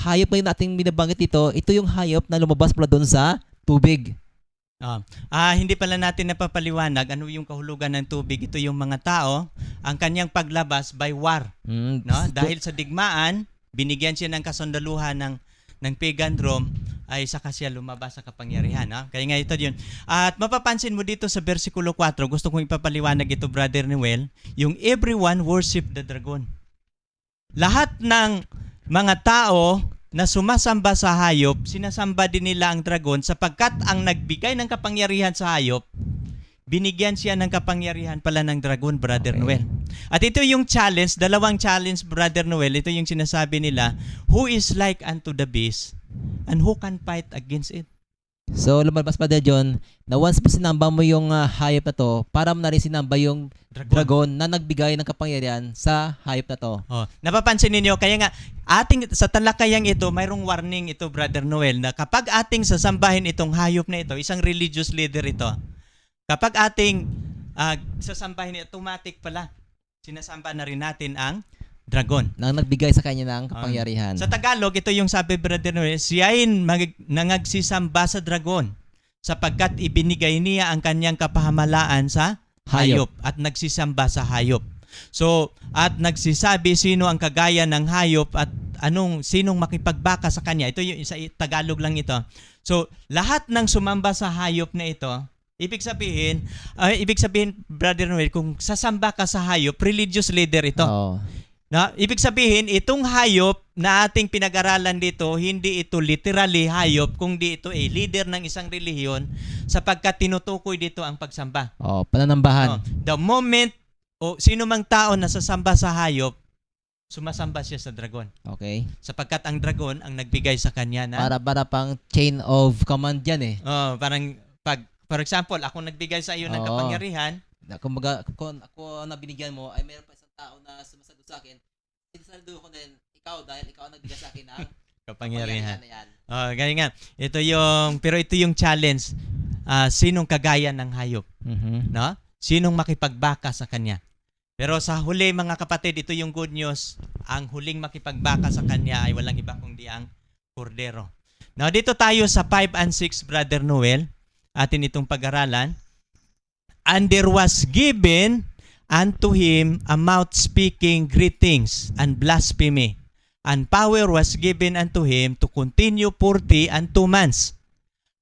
hayop na yung ating binabanggit dito, ito yung hayop na lumabas mula doon sa tubig. Hindi pala natin napapaliwanag ano yung kahulugan ng tubig. Ito yung mga tao, ang kanyang paglabas by war. No? Dahil sa digmaan, binigyan siya ng kasundaluhan ng pagan Rome, ay saka siya lumabas sa kapangyarihan. No? Kaya nga ito yun. At mapapansin mo dito sa versikulo 4, gusto kong ipapaliwanag ito, Brother Noel, yung everyone worship the dragon. Lahat ng mga tao na sumasamba sa hayop, sinasamba din nila ang dragon sapagkat ang nagbigay ng kapangyarihan sa hayop, binigyan siya ng kapangyarihan pala ng dragon, Brother Noel. At ito yung challenge, dalawang challenge, Brother Noel, ito yung sinasabi nila, who is like unto the beast and who can fight against it? So, lumabas pa John, na once po sinamba mo yung hayop na to, para mo na rin sinamba yung dragon na nagbigay ng kapangyarihan sa hayop na to. Napapansin ninyo, kaya nga, sa talakayang ito, mayroong warning ito, Brother Noel, na kapag ating sasambahin itong hayop na ito, isang religious leader ito, kapag ating sasambahin ito, automatic pala, sinasamba na rin natin ang dragon. Nang nagbigay sa kanya ng kapangyarihan. Sa Tagalog, ito yung sabi, Brother Noel, siyain nangagsisamba sa dragon sapagkat ibinigay niya ang kanyang kapahamalaan sa hayop at nagsisamba sa hayop. So, at nagsisabi sino ang kagaya ng hayop at sinong makipagbaka sa kanya. Ito yung sa Tagalog lang ito. So, lahat ng sumamba sa hayop na ito, ibig sabihin, Brother Noel, kung sasamba ka sa hayop, religious leader ito. No? Ibig sabihin, itong hayop na ating pinag-aralan dito, hindi ito literally hayop, kundi ito ay leader ng isang relihiyon sapagkat tinutukoy dito ang pagsamba. Pananambahan. The moment, sino mang tao na sasamba sa hayop, sumasamba siya sa dragon. Okay. Sapagkat ang dragon ang nagbigay sa kanya na... Para pang chain of command yan eh. Parang, for example, ako nagbigay sa iyo ng kapangyarihan. Kumbaga, kung ako na binigyan mo, ay mayroon pa isang tao na sumasagot sa akin, sinasaludo ko din, dahil ikaw nagbigay sa akin ng kapangyarihan na yan. Ganyan nga. Pero ito yung challenge. Sinong kagaya ng hayop? No? Sinong makipagbaka sa kanya? Pero sa huli, mga kapatid, ito yung good news. Ang huling makipagbaka sa kanya ay walang iba kundi ang kordero. Now, dito tayo sa 5 and 6, Brother Noel. Atin itong pag-aralan. And there was given unto him a mouth speaking greetings and blasphemy. And power was given unto him to continue 40 and 2 months.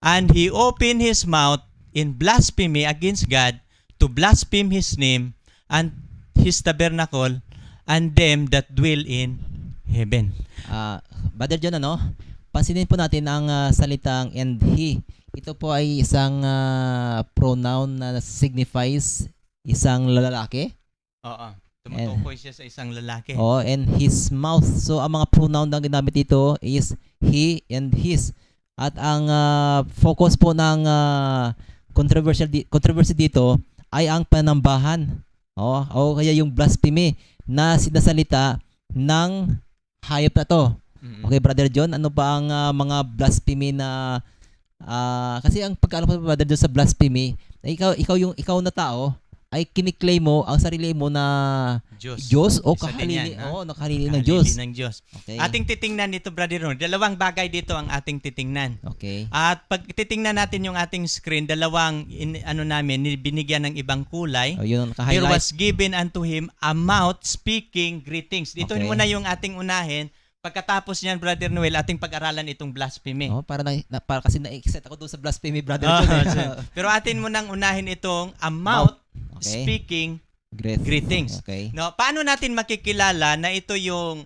And he opened his mouth in blasphemy against God to blaspheme his name and his tabernacle and them that dwell in heaven. Brother John, pansinin po natin ang salitang and he. Ito po ay isang pronoun na signifies isang lalaki. Oo. Tumutukoy siya sa isang lalaki. And his mouth. So, ang mga pronoun na ginamit dito is he and his. At ang focus po ng controversy dito ay ang panambahan. O kaya yung blasphemy na sinasalita ng hayop na to. Okay, Brother John, ano ba ang mga blasphemy na kasi ang pagkaalam ko, Brother John, sa blasphemy, ikaw na tao ay kiniklaim mo ang sarili mo na Diyos o nakahalili ng Diyos. Okay. Ating titingnan dito, Brother Ron. Dalawang bagay dito ang ating titingnan. Okay. At pag titingnan natin yung ating screen, dalawang binigyan ng ibang kulay. There was given unto him a mouth speaking greetings. Dito muna yung ating unahin. Pagkatapos niyan, Brother Noel, ating pag-aralan itong blasphemy. Para kasi na-excite ako doon sa blasphemy, Brother. Pero atin mo nang unahin itong a mouth speaking Greetings. Okay. No, paano natin makikilala na ito yung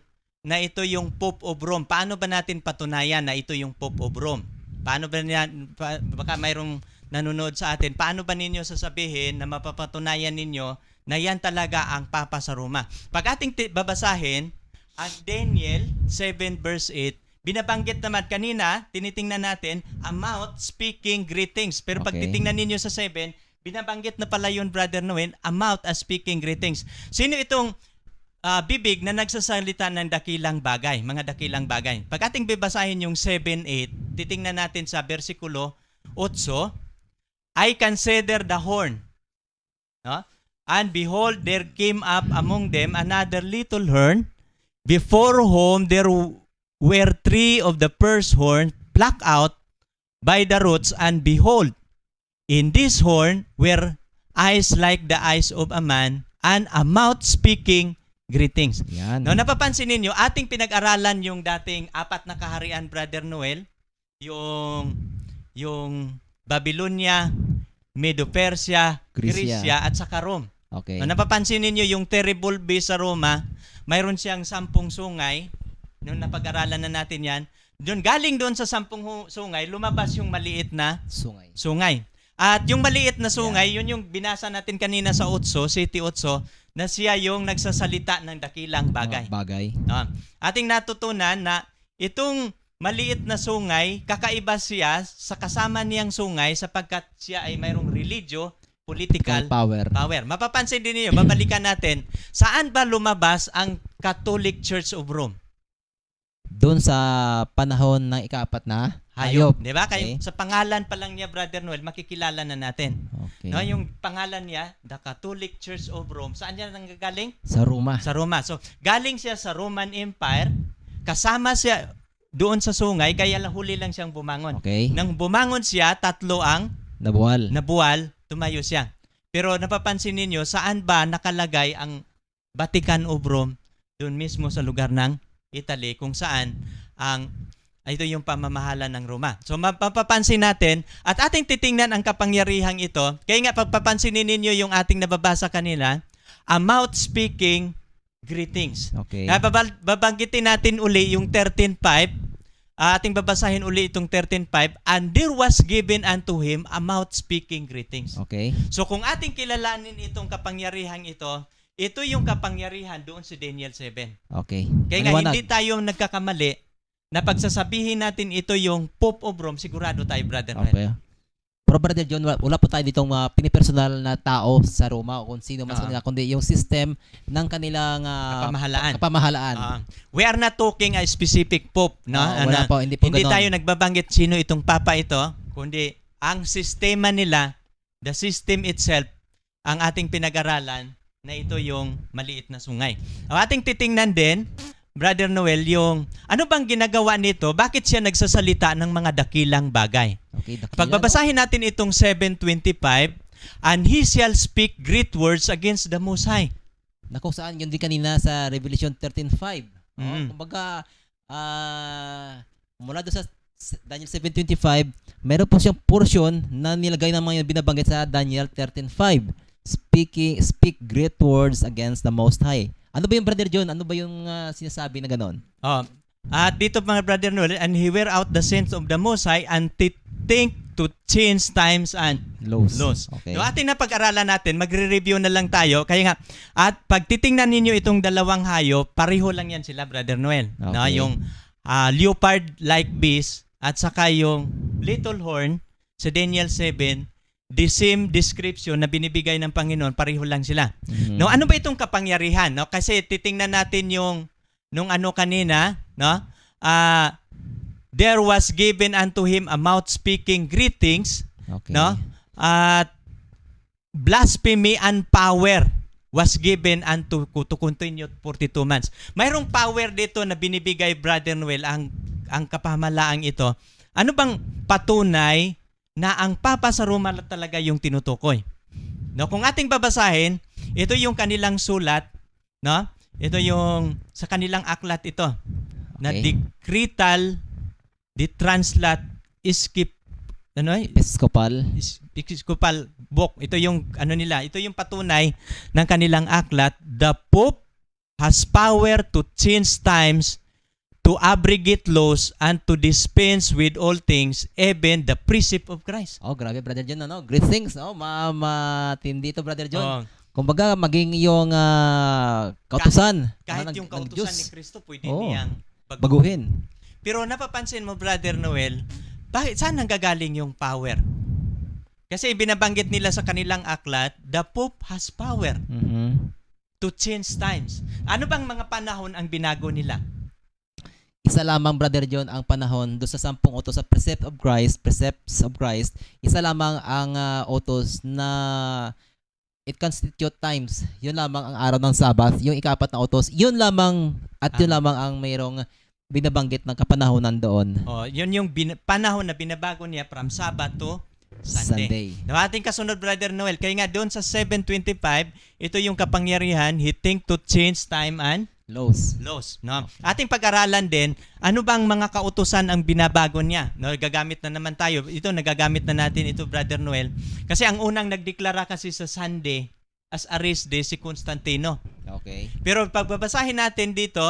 Pope of Rome? Paano ba natin patunayan na ito yung Pope of Rome? Paano ba baka mayroong nanonood sa atin, paano ba ninyo sasabihin na mapapatunayan ninyo na yan talaga ang Papa sa Roma? Pag ating babasahin ang Daniel 7 verse 8, binabanggit naman kanina, tinitingnan natin, a mouth speaking greetings. Pero pag titingnan ninyo sa 7, binabanggit na pala yun, Brother Noel, a mouth as speaking greetings. Sino itong bibig na nagsasalita ng dakilang bagay, mga dakilang bagay? Pag ating babasahin yung 7-8, titingnan natin sa versikulo 8, I consider the horn. No? And behold, there came up among them another little horn, before whom there were 3 of the first horn plucked out by the roots, and behold, in this horn were eyes like the eyes of a man, and a mouth speaking greetings. Yan. No, napapansin ninyo, ating pinag-aralan yung dating 4 na kaharian, Brother Noel, yung Babylonia, Medo-Persia, Grecia, at saka Rome. Okay. No, napapansin ninyo yung terrible beast sa Roma, mayroon siyang 10 sungay. Nung napag-aralan na natin yan, galing doon sa 10 sungay, lumabas yung maliit na sungay. At yung maliit na sungay, yun yung binasa natin kanina sa City 8, na siya yung nagsasalita ng dakilang bagay. Ating natutunan na itong maliit na sungay, kakaiba siya sa kasama niyang sungay sapagkat siya ay mayroong religyo, political power. Mapapansin din niyo, babalikan natin, saan ba lumabas ang Catholic Church of Rome? Doon sa panahon ng ika-4 na hayop. Di ba? Kaya sa pangalan pa lang niya, Brother Noel, makikilala na natin. Okay. No, yung pangalan niya, the Catholic Church of Rome, saan niya nanggagaling? Sa Roma. Sa Roma. So, galing siya sa Roman Empire, kasama siya doon sa sungay, kaya lang huli lang siyang bumangon. Okay. Nang bumangon siya, 3 ang nabuwal, tumayo siya. Pero napapansin ninyo, saan ba nakalagay ang Vatican of Rome? Doon mismo sa lugar ng Italy, kung saan ito yung pamamahala ng Roma. So mapapansin natin, at ating titingnan ang kapangyarihang ito. Kaya nga pagpapansinin ninyo yung ating nababasa kanila, a mouth speaking greetings. Okay. Babanggitin natin uli yung 13:5. Ating babasahin uli itong 13:5. And there was given unto him a mouth speaking greetings. Okay. So kung ating kilalanin itong kapangyarihang ito yung kapangyarihan doon sa Daniel 7. Okay. Kaya nga hindi tayo nagkakamali na pagsasabihin natin ito yung Pope of Rome, sigurado tayo, Brother Noel. Okay. Pero Brother John, wala po tayo ditong pinipersonal na tao sa Roma o kung sino man sa kanila, kundi yung system ng kanilang kapamahalaan. We are not talking a specific Pope. No? Wala po, hindi po hindi ganon. tayo nagbabanggit sino itong Papa ito, kundi ang sistema nila, the system itself, ang ating pinag-aralan na ito yung maliit na sungay. Ang ating titingnan din, Brother Noel, yung ano bang ginagawa nito? Bakit siya nagsasalita ng mga dakilang bagay? Okay, Pagbabasahin natin itong 7:25, and he shall speak great words against the Most High. Naku, saan yun din kanina sa Revelation 13:5. Kumbaga, mula doon sa Daniel 7:25, meron po siyang portion na nilagay ng mga binabanggit sa Daniel 13:5. Speak great words against the Most High. Ano ba yung Brother John? Ano ba yung sinasabi na ganon? At dito mga Brother Noel, and he wear out the sins of the Most High and think to change times and laws. Okay. So ating napag-aralan natin, magre-review na lang tayo. Kaya nga, at pag titingnan ninyo itong dalawang hayop, pareho lang yan sila, Brother Noel. Okay. No, yung leopard-like beast at saka yung little horn sa Daniel 7, the same description na binibigay ng Panginoon, pareho lang sila. Mm-hmm. No, ano ba itong kapangyarihan? No? Kasi titingnan natin yung nung ano kanina, no? There was given unto him a mouth speaking greetings, okay. no? At blasphemy and power was given unto to continue 42 months. Mayroong power dito na binibigay, Brother Noel, ang kapamalaang ito. Ano bang patunay na ang Papa sa Roma talaga yung tinutukoy? No, kung ating babasahin, ito yung kanilang sulat, no? Ito yung sa kanilang aklat ito. Okay. Na decretal, the translate, episcopal book. Ito yung ano nila, ito yung patunay ng kanilang aklat. The Pope has power to change times, to abrogate laws, and to dispense with all things, even the precept of Christ. Oh, grabe, Brother John, ano? Great things, oh, matindi to, Brother John. Oh, Kumbaga, maging yung kautusan. kahit yung kautusan ni Kristo, pwede niyang baguhin. Pero napapansin mo, Brother Noel, bakit saan nanggagaling yung power? Kasi binabanggit nila sa kanilang aklat, the Pope has power to change times. Ano bang mga panahon ang binago nila? Isa lamang, Brother John, ang panahon doon sa 10 utos sa precepts of Christ. Isa lamang ang utos na it constitute times. Yun lamang ang araw ng Sabbath. Yung ika-4 na utos, yun lamang at yun lamang ang mayroong binabanggit ng kapanahonan doon. Oh, yun yung panahon na binabago niya from Sabbath to Sunday. Na ating kasunod, Brother Noel, kaya nga doon sa 7:25, ito yung kapangyarihan, he think to change time and laws. No? Ating pag-aralan din, ano bang mga kautusan ang binabago niya? No, gagamit na naman tayo. Ito, nagagamit na natin ito, Brother Noel. Kasi ang unang nagdeklara kasi sa Sunday as a rest day si Constantino. Okay. Pero pagbabasahin natin dito,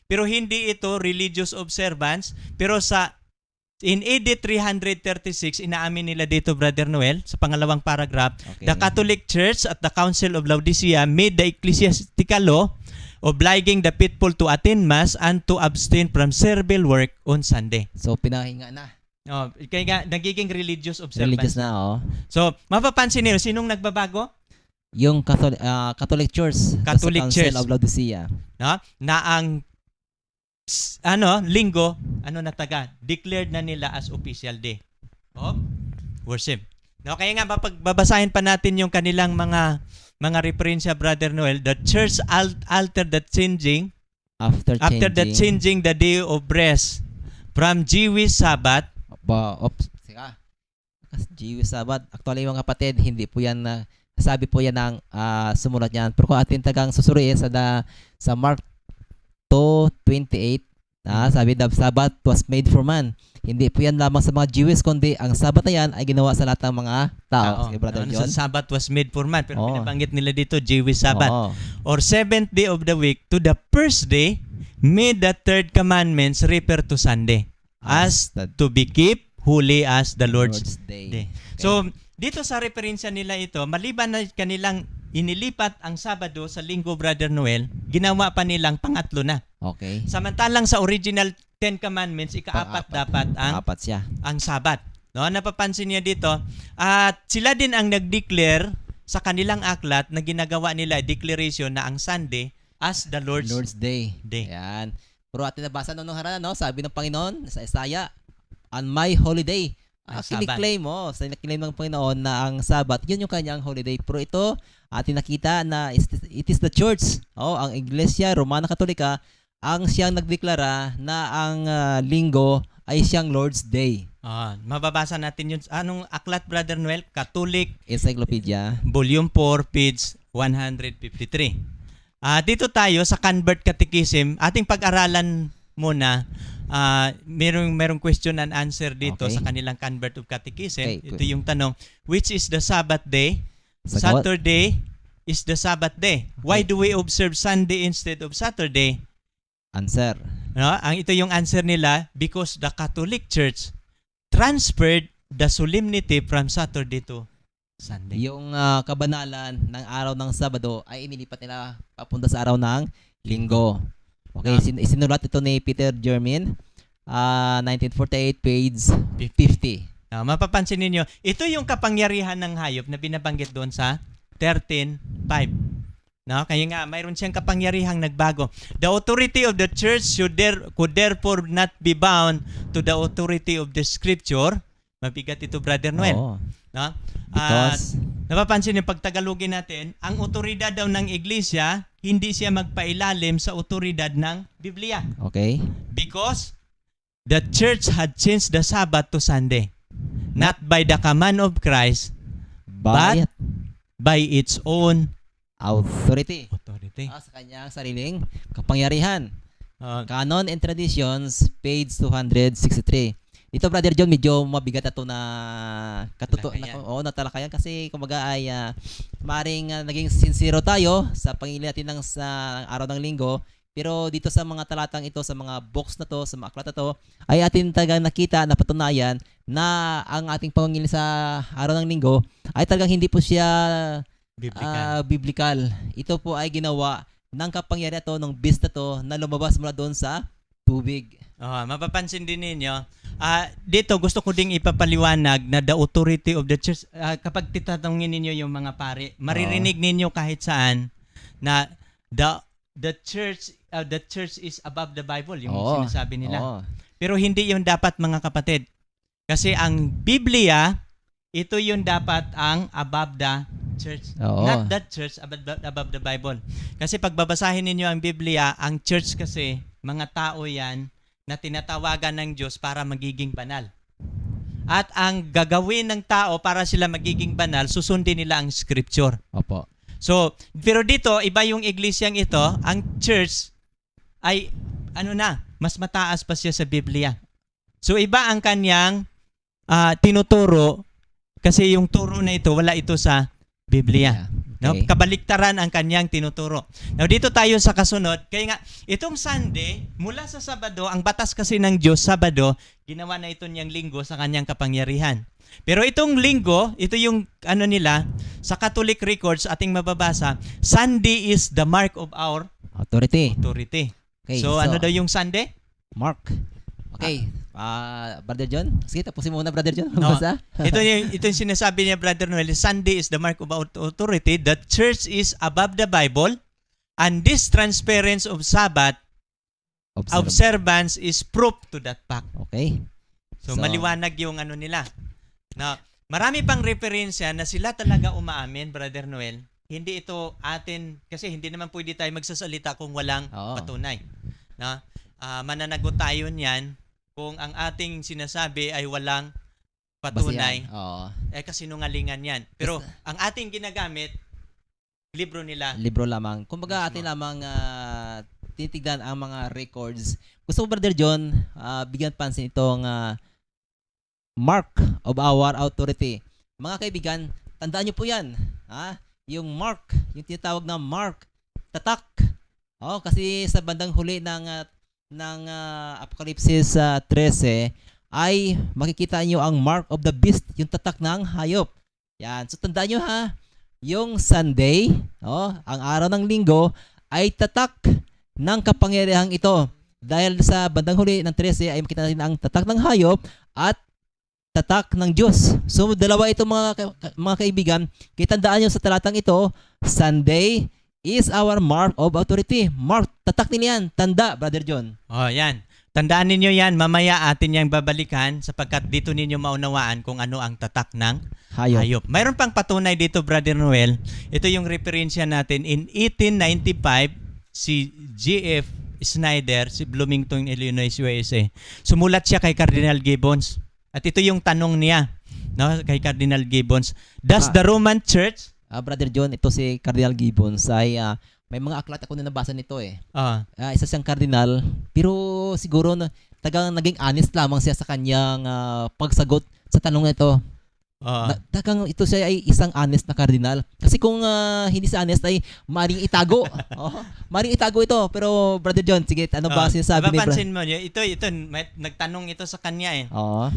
pero hindi ito religious observance, pero in AD 336, inaamin nila dito, Brother Noel, sa pangalawang paragraph, okay. The Catholic Church at the Council of Laodicea made the ecclesiastical law obliging the faithful to attend Mass and to abstain from servile work on Sunday. So, pinahinga na. Oh, kaya nga, nagiging religious observance. Religious na, oh. So, mapapansin niyo, sinong nagbabago? Yung Catholic Church. Catholic sa Church. Council of Laodicea. No? Na ang linggo, declared na nila as official day of worship. No, kaya nga babasahin pa natin yung kanilang mga referensya, Brother Noel. The church altered the changing after the changing the day of rest from Jewish Sabbath. Jewish Sabbath. Actually, mga kapatid, hindi po yan sabi po yan ng sumulat niyan. Pero kung atin tagang susuriin sa Mark 2:28, sabi the Sabbath was made for man. Hindi po yan lamang sa mga Jewish, kundi ang Sabbath na yan ay ginawa sa lahat ng mga tao. Sige, Brother John. Sa Sabbath was made for man, pero pinabanggit nila dito Jewish Sabbath. Or seventh day of the week to the first day, made the third commandments refer to Sunday as to be kept holy as the Lord's day. Okay. So, dito sa referensya nila ito, maliban na kanilang inilipat ang Sabado sa Linggo, Brother Noel, ginawa pa nilang pangatlo na. Okay. Samantalang sa original 10 Commandments, ika-4 dapat ang Sabat. No, napapansin niya dito. At sila din ang nag-declare sa kanilang aklat na ginagawa nila declaration na ang Sunday as the Lord's Day. Ayan. Pero atin nabasa nung harana, no? Sabi ng Panginoon sa Isaiah, on my holiday. Kiniklaim mo, sa kiniklaim ng Panginoon na ang Sabat, yun yung kanyang holiday. Pero ito, atin nakita na it is the church, ang Iglesia Romana Katolika, ang siyang nagdeklara na ang linggo ay siyang Lord's Day. Mababasa natin yun. Anong aklat, Brother Noel? Catholic Encyclopedia. Volume 4, page 153. Dito tayo sa Convert Catechism. Ating pag-aralan muna. Merong question and answer dito sa kanilang Convert of Catechism. Okay, ito yung tanong, which is the Sabbath day? Sagot. Saturday is the Sabbath day. Why do we observe Sunday instead of Saturday? Answer. No, ito yung answer nila, because the Catholic Church transferred the solemnity from Saturday to Sunday. Yung kabanalan ng araw ng Sabado ay inilipat nila papunta sa araw ng Linggo. Okay, isinulat ito ni Peter Germin, 1948, page 50. Mapapansin ninyo, ito yung kapangyarihan ng hayop na binabanggit doon sa 13:5. No, kaya nga mayroon siyang kapangyarihang nagbago. The authority of the church could therefore not be bound to the authority of the scripture. Mabigat ito, Brother Noel. No? Because napapansin yung pagtagalogin natin, ang otoridad daw ng iglesia, hindi siya magpailalim sa otoridad ng Biblia. Okay. Because the church had changed the Sabbath to Sunday. Not by the command of Christ, but by its own authority. Sa kanyang sariling kapangyarihan. Canon and Traditions, page 263. Ito, Brother John, medyo mabigat ito na Talakayan. na talakayan kasi kumbaga ay maring naging sincero tayo sa pangingili natin ng sa araw ng linggo. Pero dito sa mga talatang ito, sa mga books na to, sa mga aklat na to, ay atin talagang nakita, napatunayan na ang ating pangingili sa araw ng linggo ay talagang hindi po siya biblical. Ito po ay ginawa ng kapangyarihan to, ng beast na to, na lumabas mula doon sa tubig. Mapapansin din ninyo, dito gusto ko ding ipapaliwanag na the authority of the church. Kapag titatanungin ninyo yung mga pari, maririnig ninyo kahit saan na the church is above the Bible, yung sinasabi nila. Pero hindi yun dapat, mga kapatid. Kasi ang Biblia, ito yung dapat ang above the church. Not that church, above the Bible. Kasi pag babasahin ninyo ang Biblia, ang church kasi, mga tao yan na tinatawagan ng Diyos para magiging banal. At ang gagawin ng tao para sila magiging banal, susundin nila ang scripture. Opo. So, pero dito, iba yung iglesyang ito, ang church ay, mas mataas pa siya sa Biblia. So, iba ang kanyang tinuturo kasi yung turo na ito, wala ito sa Biblia. No? Kabaliktaran ang kanyang tinuturo. Now, dito tayo sa kasunod. Kaya nga, itong Sunday, mula sa Sabado, ang batas kasi ng Diyos, Sabado, ginawa na ito niyang linggo sa kanyang kapangyarihan. Pero itong linggo, ito yung nila, sa Catholic records, ating mababasa, Sunday is the mark of our authority. Okay, so ano daw yung Sunday? Mark. Okay. Brother John? Sige, tapusin mo muna, Brother John. No, ito yung sinasabi niya, Brother Noel. Sunday is the mark of authority. The church is above the Bible. And this transference of Sabbath observance is proof to that fact. Okay. So maliwanag yung nila. Na marami pang referensya na sila talaga umaamin, Brother Noel. Hindi ito atin, kasi hindi naman pwede tayo magsasalita kung walang patunay. Na mananagot tayo niyan kung ang ating sinasabi ay walang patunay. Kasinungalingan yan. Pero ang ating ginagamit, libro nila. Libro lamang. Kumbaga atin lamang titignan ang mga records. Gusto ko, Brother John, bigyan pansin itong mark of our authority. Mga kaibigan, tandaan nyo po yan. Yung mark, yung tinatawag na mark, tatak. Kasi sa bandang huli ng Apokalipsis 13 ay makikita nyo ang mark of the beast, yung tatak ng hayop. Yan. So tandaan nyo yung Sunday, ang araw ng linggo, ay tatak ng kapangyarihang ito. Dahil sa bandang huli ng 13 ay makita natin ang tatak ng hayop at tatak ng Diyos. So dalawa ito mga kaibigan. Kitandaan nyo sa talatang ito, Sunday is our mark of authority. Mark, tatak nila yan. Tanda, Brother John. Yan. Tandaan ninyo yan. Mamaya atin yang babalikan sapagkat dito ninyo maunawaan kung ano ang tatak ng hayop. Mayroon pang patunay dito, Brother Noel. Ito yung referensya natin. In 1895, si G.F. Snyder, si Bloomington, Illinois, USA, sumulat siya kay Cardinal Gibbons. At ito yung tanong niya, kay Cardinal Gibbons. Does the Roman Church... Brother John, ito si Cardinal Gibbons ay may mga aklat ako na nabasa nito isa siyang cardinal, pero siguro tagang naging honest lamang siya sa kanyang pagsagot sa tanong na ito. Tagang ito siya ay isang honest na cardinal. Kasi kung hindi siya honest ay maring itago. Maring itago ito. Pero Brother John, sige, ano ba sinasabi ni Napapansin mo, ito nagtanong ito sa kanya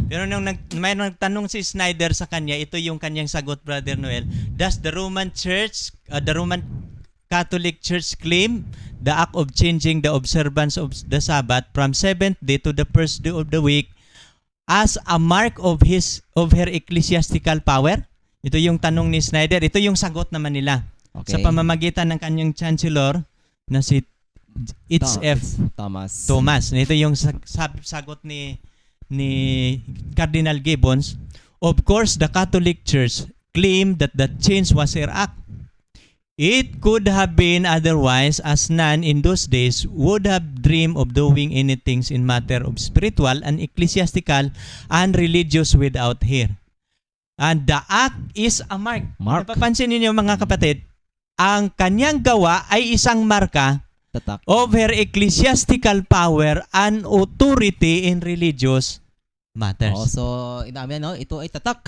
Pero nung may nagtanong si Snyder sa kanya, ito yung kanyang sagot, Brother Noel. Does the Roman Church, the Roman Catholic Church claim the act of changing the observance of the Sabbath from 7th day to the first day of the week as a mark of her ecclesiastical power? Ito yung tanong ni Snyder. Ito yung sagot naman nila. Sa pamamagitan ng kanyang chancellor na si H.F. Thomas. Ito yung sagot ni Cardinal Gibbons. Of course, the Catholic Church claimed that the change was her act. It could have been otherwise, as none in those days would have dreamed of doing anything in matter of spiritual and ecclesiastical and religious without her. And the act is a mark. Napapansin ninyo, mga kapatid, ang kanyang gawa ay isang marka of her ecclesiastical power and authority in religious matters. So inamin no, ito ay tatak.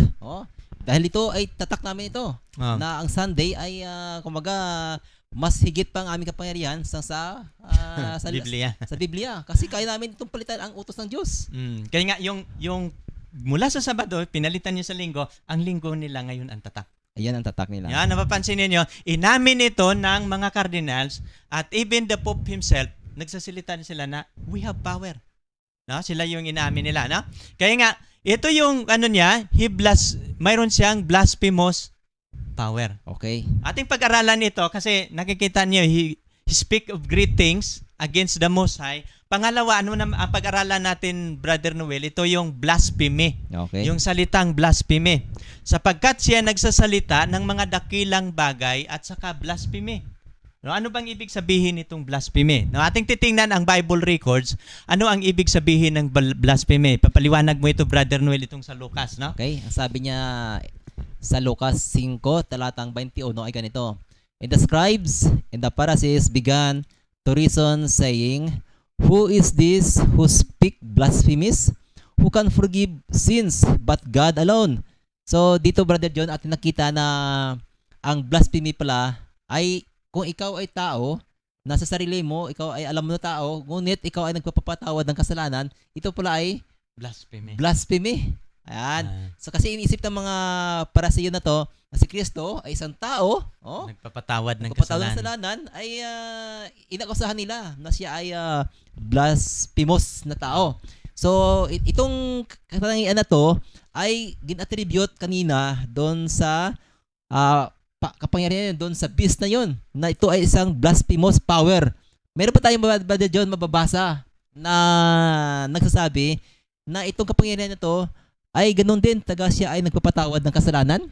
Dahil ito ay tatak namin ito. Na ang Sunday ay kumaga mas higit pang aming kapangyarihan sa Biblia. Sa Biblia. Kasi kaya namin itong palitan ang utos ng Diyos. Kaya nga yung mula sa Sabado, pinalitan niyo sa Linggo, ang Linggo nila ngayon ang tatak. Ayan ang tatak nila. Yan, napapansin niyo, inamin ito ng mga cardinals at even the Pope himself, nagsasalita sila na we have power. No? Sila yung inamin nila, no? Kaya nga, ito yung niya, mayroon siyang blasphemous power. Okay. Ating pag-aralan ito kasi nakikita niyo, he speak of great things against the Most High. Pangalawa, ang pag-aralan natin, Brother Noel, ito yung blasphemy. Okay. Yung salitang blasphemy. Sapagkat siya nagsasalita ng mga dakilang bagay at saka blasphemy. No, ano bang ibig sabihin nitong blasphemy? No, ating titingnan ang Bible records. Ano ang ibig sabihin ng blasphemy? Papaliwanag mo ito, Brother Noel, itong sa Lucas, no? Okay. Ang sabi niya sa Lucas 5, talatang 21 ay ganito. And the scribes and the Pharisees began to reason, saying, Who is this who speak blasphemies? Who can forgive sins but God alone? So dito, Brother John, atin nakita na ang blasphemy pala ay kung ikaw ay tao, nasa sarili mo, ikaw ay alam mo na tao, ngunit ikaw ay nagpapatawad ng kasalanan, ito pala ay blasphemy. Ayan. So kasi iniisip ng mga Parasiyo na to, na si Kristo ay isang tao, nagpapatawad ng kasalanan, ay inakusahan nila na siya ay blasphemous na tao. So itong katangian na to ay gin-attribute kanina doon sa kapangyarihan doon sa beast na yun, na ito ay isang blasphemous power. Meron pa tayong Brother John mababasa na nagsasabi na itong kapangyarihan na to ay ganun din, taga siya ay nagpapatawad ng kasalanan.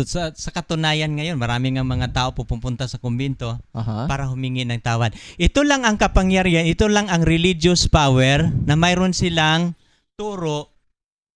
Sa katunayan ngayon, marami nga mga tao pupunta sa kumbinto para humingi ng tawad. Ito lang ang kapangyarihan, ito lang ang religious power na mayroon silang turo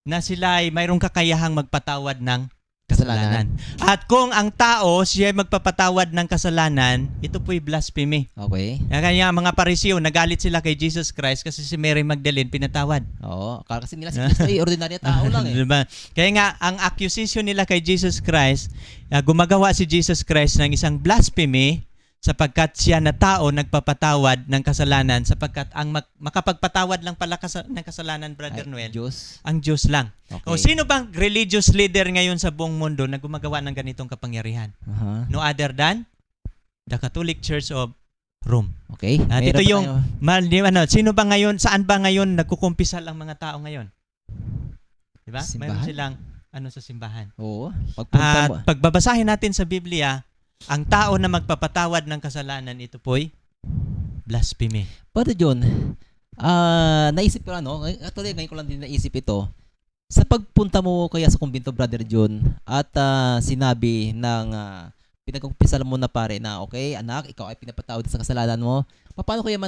na sila ay mayroong kakayahang magpatawad ng kasalanan. At kung ang tao siya ay magpapatawad ng kasalanan, ito po'y blasphemy. Okay. Kaya mga Parisiyo, nagalit sila kay Jesus Christ kasi si Mary Magdalene pinatawad. Oo, kasi nila si Kristo ay ordinaryo tao lang eh. Diba? Kaya nga, ang accusation nila kay Jesus Christ, gumagawa si Jesus Christ ng isang blasphemy sapagkat siya na tao nagpapatawad ng kasalanan sapagkat ang makapagpatawad lang pala ng kasalanan, Brother Noel, Diyos. ang Diyos lang. Okay. O sino bang religious leader ngayon sa buong mundo na gumagawa ng ganitong kapangyarihan? No other than the Catholic Church of Rome. Okay. At ito yung sino ba ngayon, saan ba ngayon nagkukumpisal ang mga tao ngayon? Diba? Mayroon silang sa simbahan. Oo. At pagbabasahin natin sa Biblia, ang tao na magpapatawad ng kasalanan, ito po'y blasphemy. Pero John, naisip ko actually ngayon ko lang din naisip ito. Sa pagpunta mo kaya sa kumbinto, Brother John, at sinabi ng pinagkumpisal mo na pare na, okay, anak, ikaw ay pinapatawad sa kasalanan mo. Paano kaya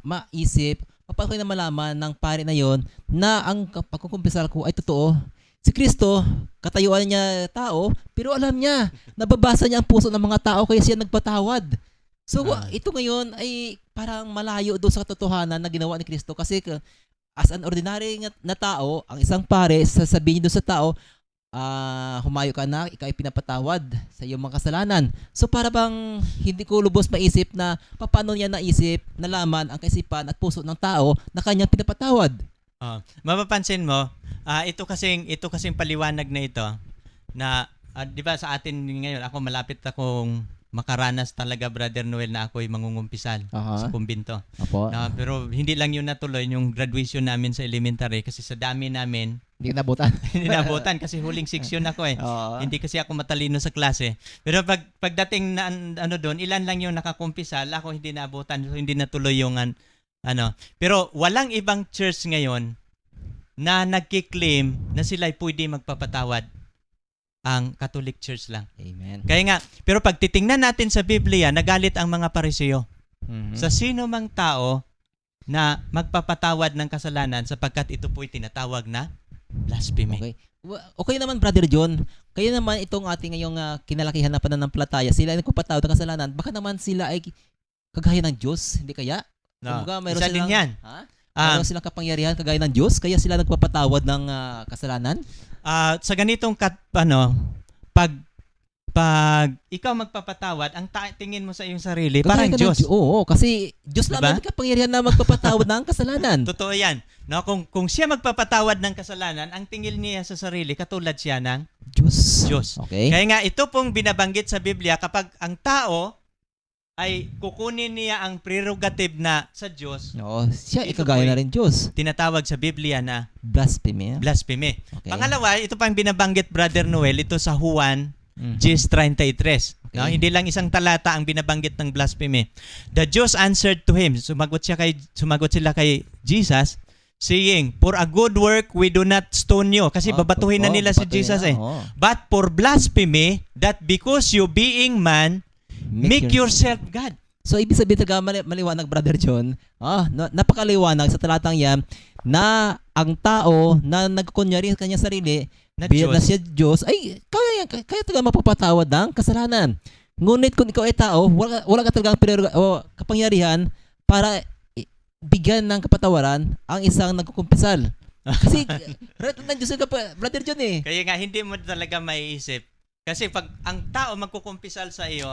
maisip, paano kaya malaman ng pare na yon na ang pagkukumpisal ko ay totoo? Si Kristo, katayuan niya tao, pero alam niya, nababasa niya ang puso ng mga tao kaya siya nagpatawad. So, ito ngayon ay parang malayo doon sa katotohanan na ginawa ni Kristo kasi as an ordinary na tao, ang isang pare, sasabihin doon sa tao, humayo ka na, ikaw ay pinapatawad sa iyong mga kasalanan. So, para bang hindi ko lubos maisip na paano niya naisip, nalaman ang kaisipan at puso ng tao na kanyang pinapatawad. Mapapansin mo, ito kasing paliwanag na ito na 'di ba sa atin ngayon, ako malapit akong makaranas talaga, Brother Noel, na ako ay mangungumpisal sa kumbinto. Pero hindi lang yun natuloy yung graduation namin sa elementary kasi sa dami namin hindi nabutan. Hindi nabutan kasi huling section ako eh. Hindi kasi ako matalino sa klase. Pero pagdating na doon, ilan lang yung nakakumpisal, ako hindi nabutan, so hindi natuloy yung Pero walang ibang church ngayon na nagki-claim na sila ay pwede magpapatawad. Ang Catholic Church lang. Amen. Kaya nga, pero pag titingnan natin sa Biblia, nagalit ang mga Parisiyo. Sa sino mang tao na magpapatawad ng kasalanan sapagkat ito po'y tinatawag na blasphemy. Okay naman, Brother John. Kaya naman itong ating ngayong kinalakihan na pananampalataya, sila ay nagpapatawad ng kasalanan. Baka naman sila ay kagaya ng Diyos, hindi kaya? No. Isa din yan. Ah, Meron silang kapangyarihan kagaya ng Diyos, kaya sila nagpapatawad ng kasalanan? sa ganitong pag ikaw magpapatawad, ang tingin mo sa iyong sarili, parang Kagaya ka ng Diyos. Oo, kasi Diyos lang Diba? may kapangyarihan na magpapatawad ng kasalanan. Totoo yan. No, kung siya magpapatawad ng kasalanan, ang tingin niya sa sarili, katulad siya ng Diyos. Diyos. Okay? Kaya nga, ito pong binabanggit sa Biblia, kapag ang tao ay kukunin niya ang prerogative na sa Diyos, Oo, siya Ito ikagaya po na rin Diyos. tinatawag sa Biblia na Blasphemy. blasphemy. Okay. Pangalawa, ito pang binabanggit, Brother Noel, ito sa Juan Mhm. 10:33. Okay. No, hindi lang isang talata ang binabanggit ng blasphemy. The Jews answered to him. Sumagot sila kay Jesus saying, "For a good work we do not stone you." Kasi babatuhin na nila si babatuhin Jesus na, eh. oo. But for blasphemy, that because you being man, make yourself God. So, ibig sabihin talaga maliwanag, Brother John, napakaliwanag sa talatang yan na ang tao na nagkunyari sa kanyang sarili, Na bilang na Diyos. siya Diyos, ay kaya talaga mapapatawad ng kasalanan. Ngunit kung ikaw ay tao, wala ka talagang kapangyarihan para bigyan ng kapatawaran ang isang nagkukumpisal. Kasi, right ng Diyos ka pa, Brother John eh. Kaya nga, hindi mo talaga maiisip. Kasi pag ang tao magkukumpisal sa iyo,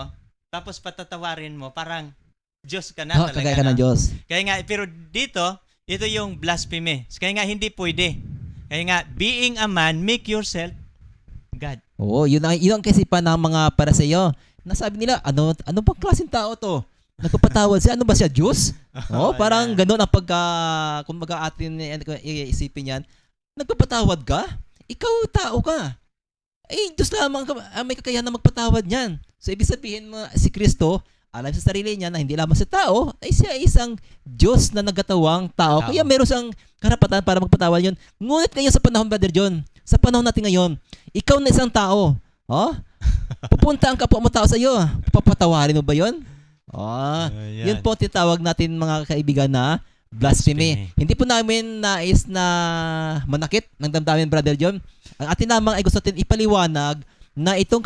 tapos patatawarin mo, parang Diyos ka na talaga. Kagaya ka ng Diyos. Kaya nga, pero dito, ito yung blasphemy. Kaya nga, hindi pwede. Kaya nga, being a man, make yourself God. Oo, yun ang kaisipan ng mga Pariseo. Nasabi nila, ano bang klaseng tao to? Nagpapatawad siya, ano ba siya, Diyos? Oh, parang ganoon ang kung mag-aatin iisipin yan. Nagpapatawad ka? Ikaw tao ka. Eh, Diyos lamang may kakayahan na magpatawad niyan. So, ibig sabihin mo, si Kristo, alam sa sarili niya na hindi lamang sa tao, ay siya isang Diyos na nagatawang tao. Kaya meron siyang karapatan para magpatawad yun. Ngunit ngayon sa panahon, Brother John, sa panahon natin ngayon, ikaw na isang tao. Oh? Pupunta ang kapwa mo tao sa iyo. Papatawarin mo ba yun? Yun po ang tinatawag natin mga kaibigan na blasphemy. Hindi po namin nais na manakit ng damdamin, Brother John. Ang atin lamang ay gusto natin ipaliwanag na itong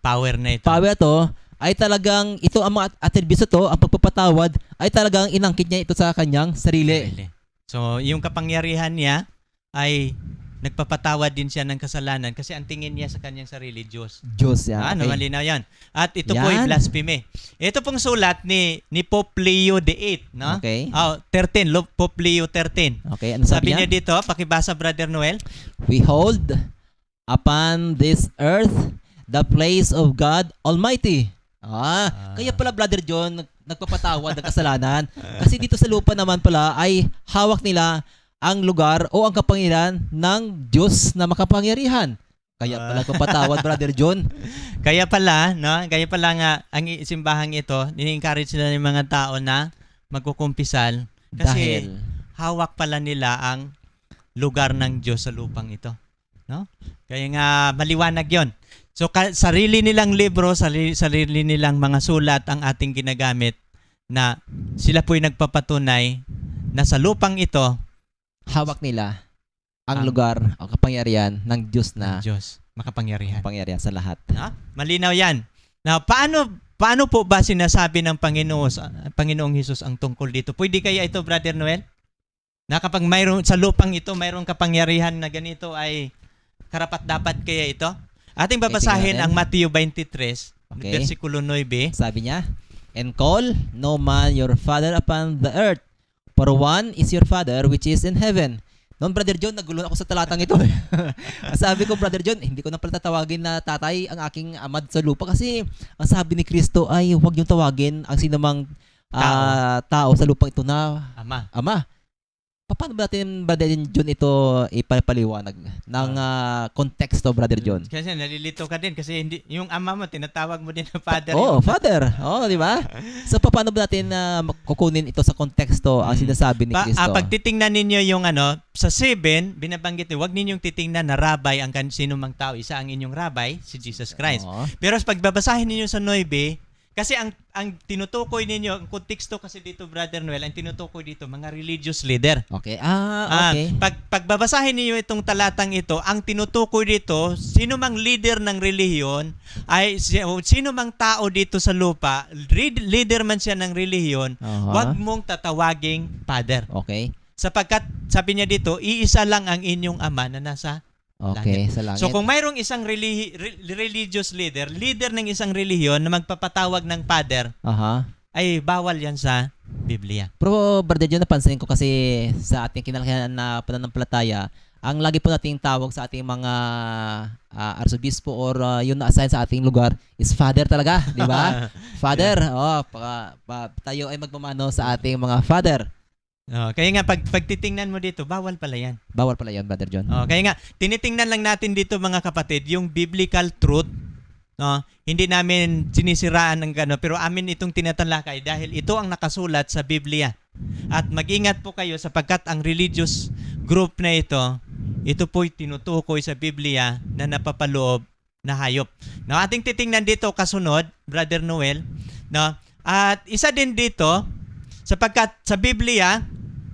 Power na ito. power to ay talagang ito ang mga attributes to, ang pagpapatawad ay talagang inangkit niya ito sa kanyang sarili. So, yung kapangyarihan niya ay nagpapatawad din siya ng kasalanan kasi ang tingin niya sa kanyang sarili, Diyos. Diyos yan. Okay. Malinaw yan. At ito po ay blasphemy. Ito pong sulat ni Pope Leo VIII, no? Okay. 13, Pope Leo 13. Okay, ano sabi niya? Niya dito, pakibasa, Brother Noel. We hold upon this earth the place of God Almighty. Kaya pala, Brother John, nagpapatawad ng kasalanan. Kasi dito sa lupa naman pala ay hawak nila ang lugar o ang kapangyarihan ng Diyos na makapangyarihan. Kaya pala nagpapatawad, Brother John. Kaya pala nga, ang simbahang ito, ni-encourage nila ng mga tao na magkukumpisal kasi Dahil hawak pala nila ang lugar ng Diyos sa lupang ito. No? Kaya nga, maliwanag yon. So, sarili nilang libro, sarili nilang mga sulat ang ating ginagamit na sila po'y nagpapatunay na sa lupang ito, hawak nila ang lugar o kapangyarihan ng Diyos na Diyos, makapangyarihan. kapangyarihan sa lahat. Malinaw yan. Now, paano po ba sinasabi ng Panginoong Hesus ang tungkol dito? Pwede kaya ito, Brother Noel? Na kapag mayroon sa lupang ito, mayroong kapangyarihan na ganito ay karapat-dapat kaya ito? Ating babasahin ang Matthew 23, versikulo 9. Sabi niya, "And call no man your father upon the earth, for one is your Father which is in heaven." Noon, Brother John, nagulo ako sa talatang ito. Sabi ko, Brother John, hindi ko na pala tatawagin na tatay ang aking amad sa lupa kasi ang sabi ni Kristo ay huwag niyong tawagin ang sinumang tao sa lupang ito na Ama. Paano ba natin, Brother John, ito ipapaliwanag ng konteksto, Brother John? Kasi nalilito ka din kasi yung ama mo, tinatawag mo din na Father. Father. Di ba? So, paano ba natin kukunin ito sa konteksto ang sinasabi ni Kristo? Pag titingnan ninyo yung sa 7, binabanggit niyo, huwag ninyong titingnan na rabbi ang sino mang tao. Isa ang inyong rabbi, si Jesus Christ. Pero pag babasahin ninyo sa 9, Kasi ang tinutukoy ninyo, ang konteksto kasi dito, Brother Noel, ang tinutukoy dito, mga religious leader. Okay. Okay. Pagbabasahin niyo itong talatang ito, ang tinutukoy dito, sino mang leader ng relihiyon, ay sino mang tao dito sa lupa, leader man siya ng relihiyon, wag mong tatawaging father. Okay. Sapagkat, sabi niya dito, iisa lang ang inyong ama na nasa Okay, sa langit. So kung mayroong isang religious leader ng isang relihiyon na magpapatawag ng father, ay bawal yan sa Biblia. Pero Brother John, napansin ko kasi sa ating kinalakihan na pananampalataya, ang lagi po nating tawag sa ating mga arsobispo or yun na-assign sa ating lugar is father talaga, di ba? Father, tayo ay magmamano sa ating mga father. Kaya nga pagtitingnan mo dito, bawal pala yan. Bawal pala yan, Brother John. Kaya nga, tinitingnan lang natin dito mga kapatid, yung biblical truth. Hindi namin sinisiraan ng gano'n, pero amin itong tinatalakay dahil ito ang nakasulat sa Biblia. At mag-ingat po kayo sapagkat ang religious group na ito po'y tinutukoy sa Biblia na napapaloob na hayop. Now, ating titingnan dito kasunod, Brother Noel, at isa din dito, sapagkat sa Biblia,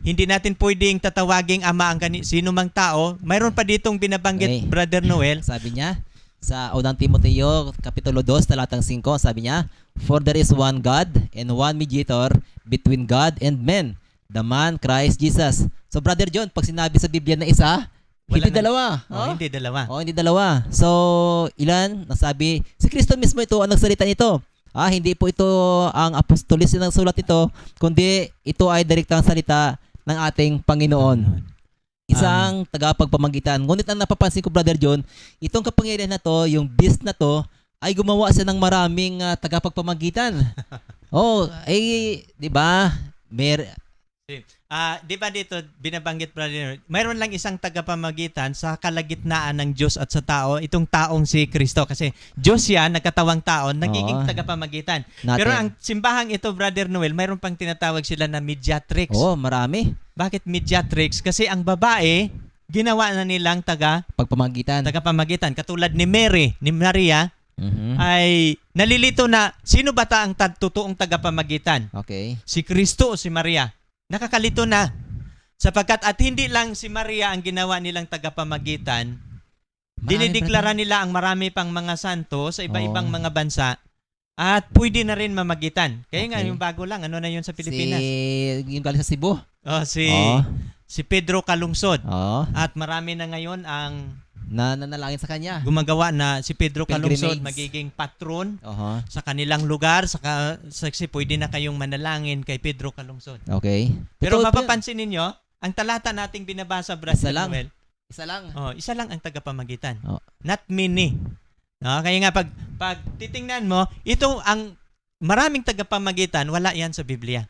hindi natin pwedeng tatawaging ama ang sino mang tao. Mayroon pa ditong binabanggit, Brother Noel. Sabi niya, sa unang Timoteo, Kapitulo 2, talatang 5, sabi niya, "For there is one God and one mediator between God and men, the man Christ Jesus." So, Brother John, pag sinabi sa Biblia na isa, hindi dalawa. Hindi dalawa. Hindi dalawa. So, ilan? Nasabi, si Kristo mismo ito ang nagsalita nito. Hindi po ito ang apostolis ng sulat ito, kundi ito ay direktang salita ng ating Panginoon. Isang tagapagpamagitan. Ngunit ang napapansin ko, Brother John, itong kapangyarihan na to, yung beast na to, ay gumawa siya ng maraming tagapagpamagitan. Di ba? Di ba dito binabanggit, Brother, mayroon lang isang tagapamagitan sa kalagitnaan ng Diyos at sa tao, itong taong si Kristo. Kasi Diyos yan, nagkatawang tao, nagiging tagapamagitan. Pero ang simbahang ito, Brother Noel, mayroon pang tinatawag sila na mediatrix. Marami. Bakit mediatrix? Kasi ang babae, ginawa na nilang tagapamagitan. Katulad ni Mary, ni Maria, ay nalilito na sino ba ang totoong tagapamagitan? Okay. Si Kristo o si Maria? Nakakalito na. Sapagkat at hindi lang si Maria ang ginawa nilang tagapamagitan, dinideklara nila ang marami pang mga santo sa iba-ibang mga bansa at pwede na rin mamagitan. Kaya nga yung bago lang, ano na yun sa Pilipinas? Yung galing sa Cebu. Si Pedro Calungsod. At marami na ngayon ang nanalangin sa kanya. Gumagawa na si Pedro Calungsod magiging patron sa kanilang lugar, kasi pwede na kayong manalangin kay Pedro Calungsod. Okay. Pero mapapansin ninyo, ang talata nating binabasa, Brother Noel, isa lang. Isa lang ang tagapamagitan. Not many. Kaya nga pag titingnan mo, ito ang maraming tagapamagitan, wala yan sa Biblia.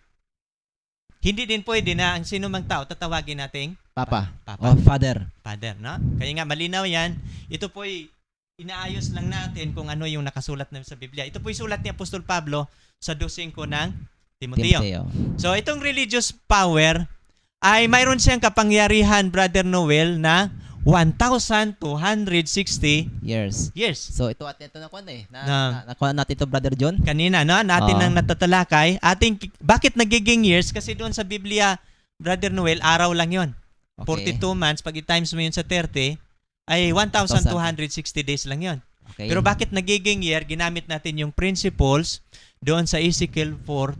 Hindi din pwede na ang sino mang tao tatawagin nating Papa. Father, no? Kaya nga malinaw yan. Ito po'y inaayos lang natin kung ano yung nakasulat na sa Biblia. Ito po'y sulat ni Apostol Pablo sa 2:5 ng Timoteo. So itong religious power ay mayroon siyang kapangyarihan, Brother Noel, na 1,260 years. So ito nakuha nakuha natin ito, Brother John. Kanina, no? Natin nang natatalakay. Bakit nagiging years? Kasi doon sa Biblia, Brother Noel, araw lang yon. 42 months, pag i-times mo yun sa 30, ay 1,260 days lang yon. Okay. Pero bakit nagiging year? Ginamit natin yung principles doon sa Ezekiel 4.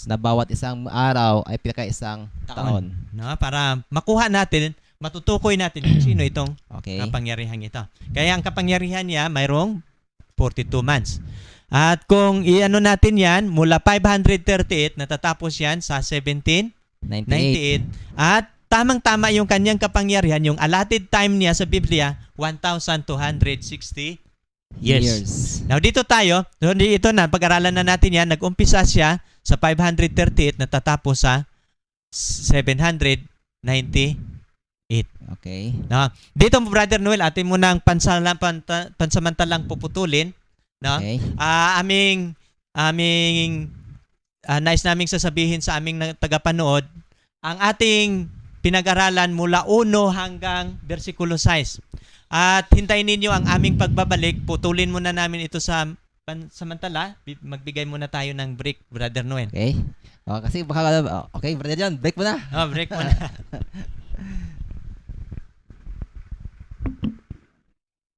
Na bawat isang araw ay pinaka-isang taon. No? Para makuha natin, matutukoy natin kung sino itong kapangyarihan ito. Kaya ang kapangyarihan niya mayroong 42 months. At kung i-ano natin yan, mula 538, natatapos yan sa 1798. At tamang-tama yung kanyang kapangyarihan, yung allotted time niya sa Biblia, 1,260 years. Now dito tayo, ito na, pag-aralan na natin yan, nag-umpisa siya sa 538, natatapos sa 798. Okay. No? Dito, Brother Noel, atin mo ng pansamantalang puputulin. No? Okay. Nais naming sasabihin sa aming tagapanood, ang ating pinag-aralan mula 1 hanggang versikulo 6. At hintayin ninyo ang aming pagbabalik. Putulin muna namin ito sa pansamantala, magbigay muna tayo ng break, Brother Noel. Okay? Kasi baka, okay, Brother John, break mo na. Break muna.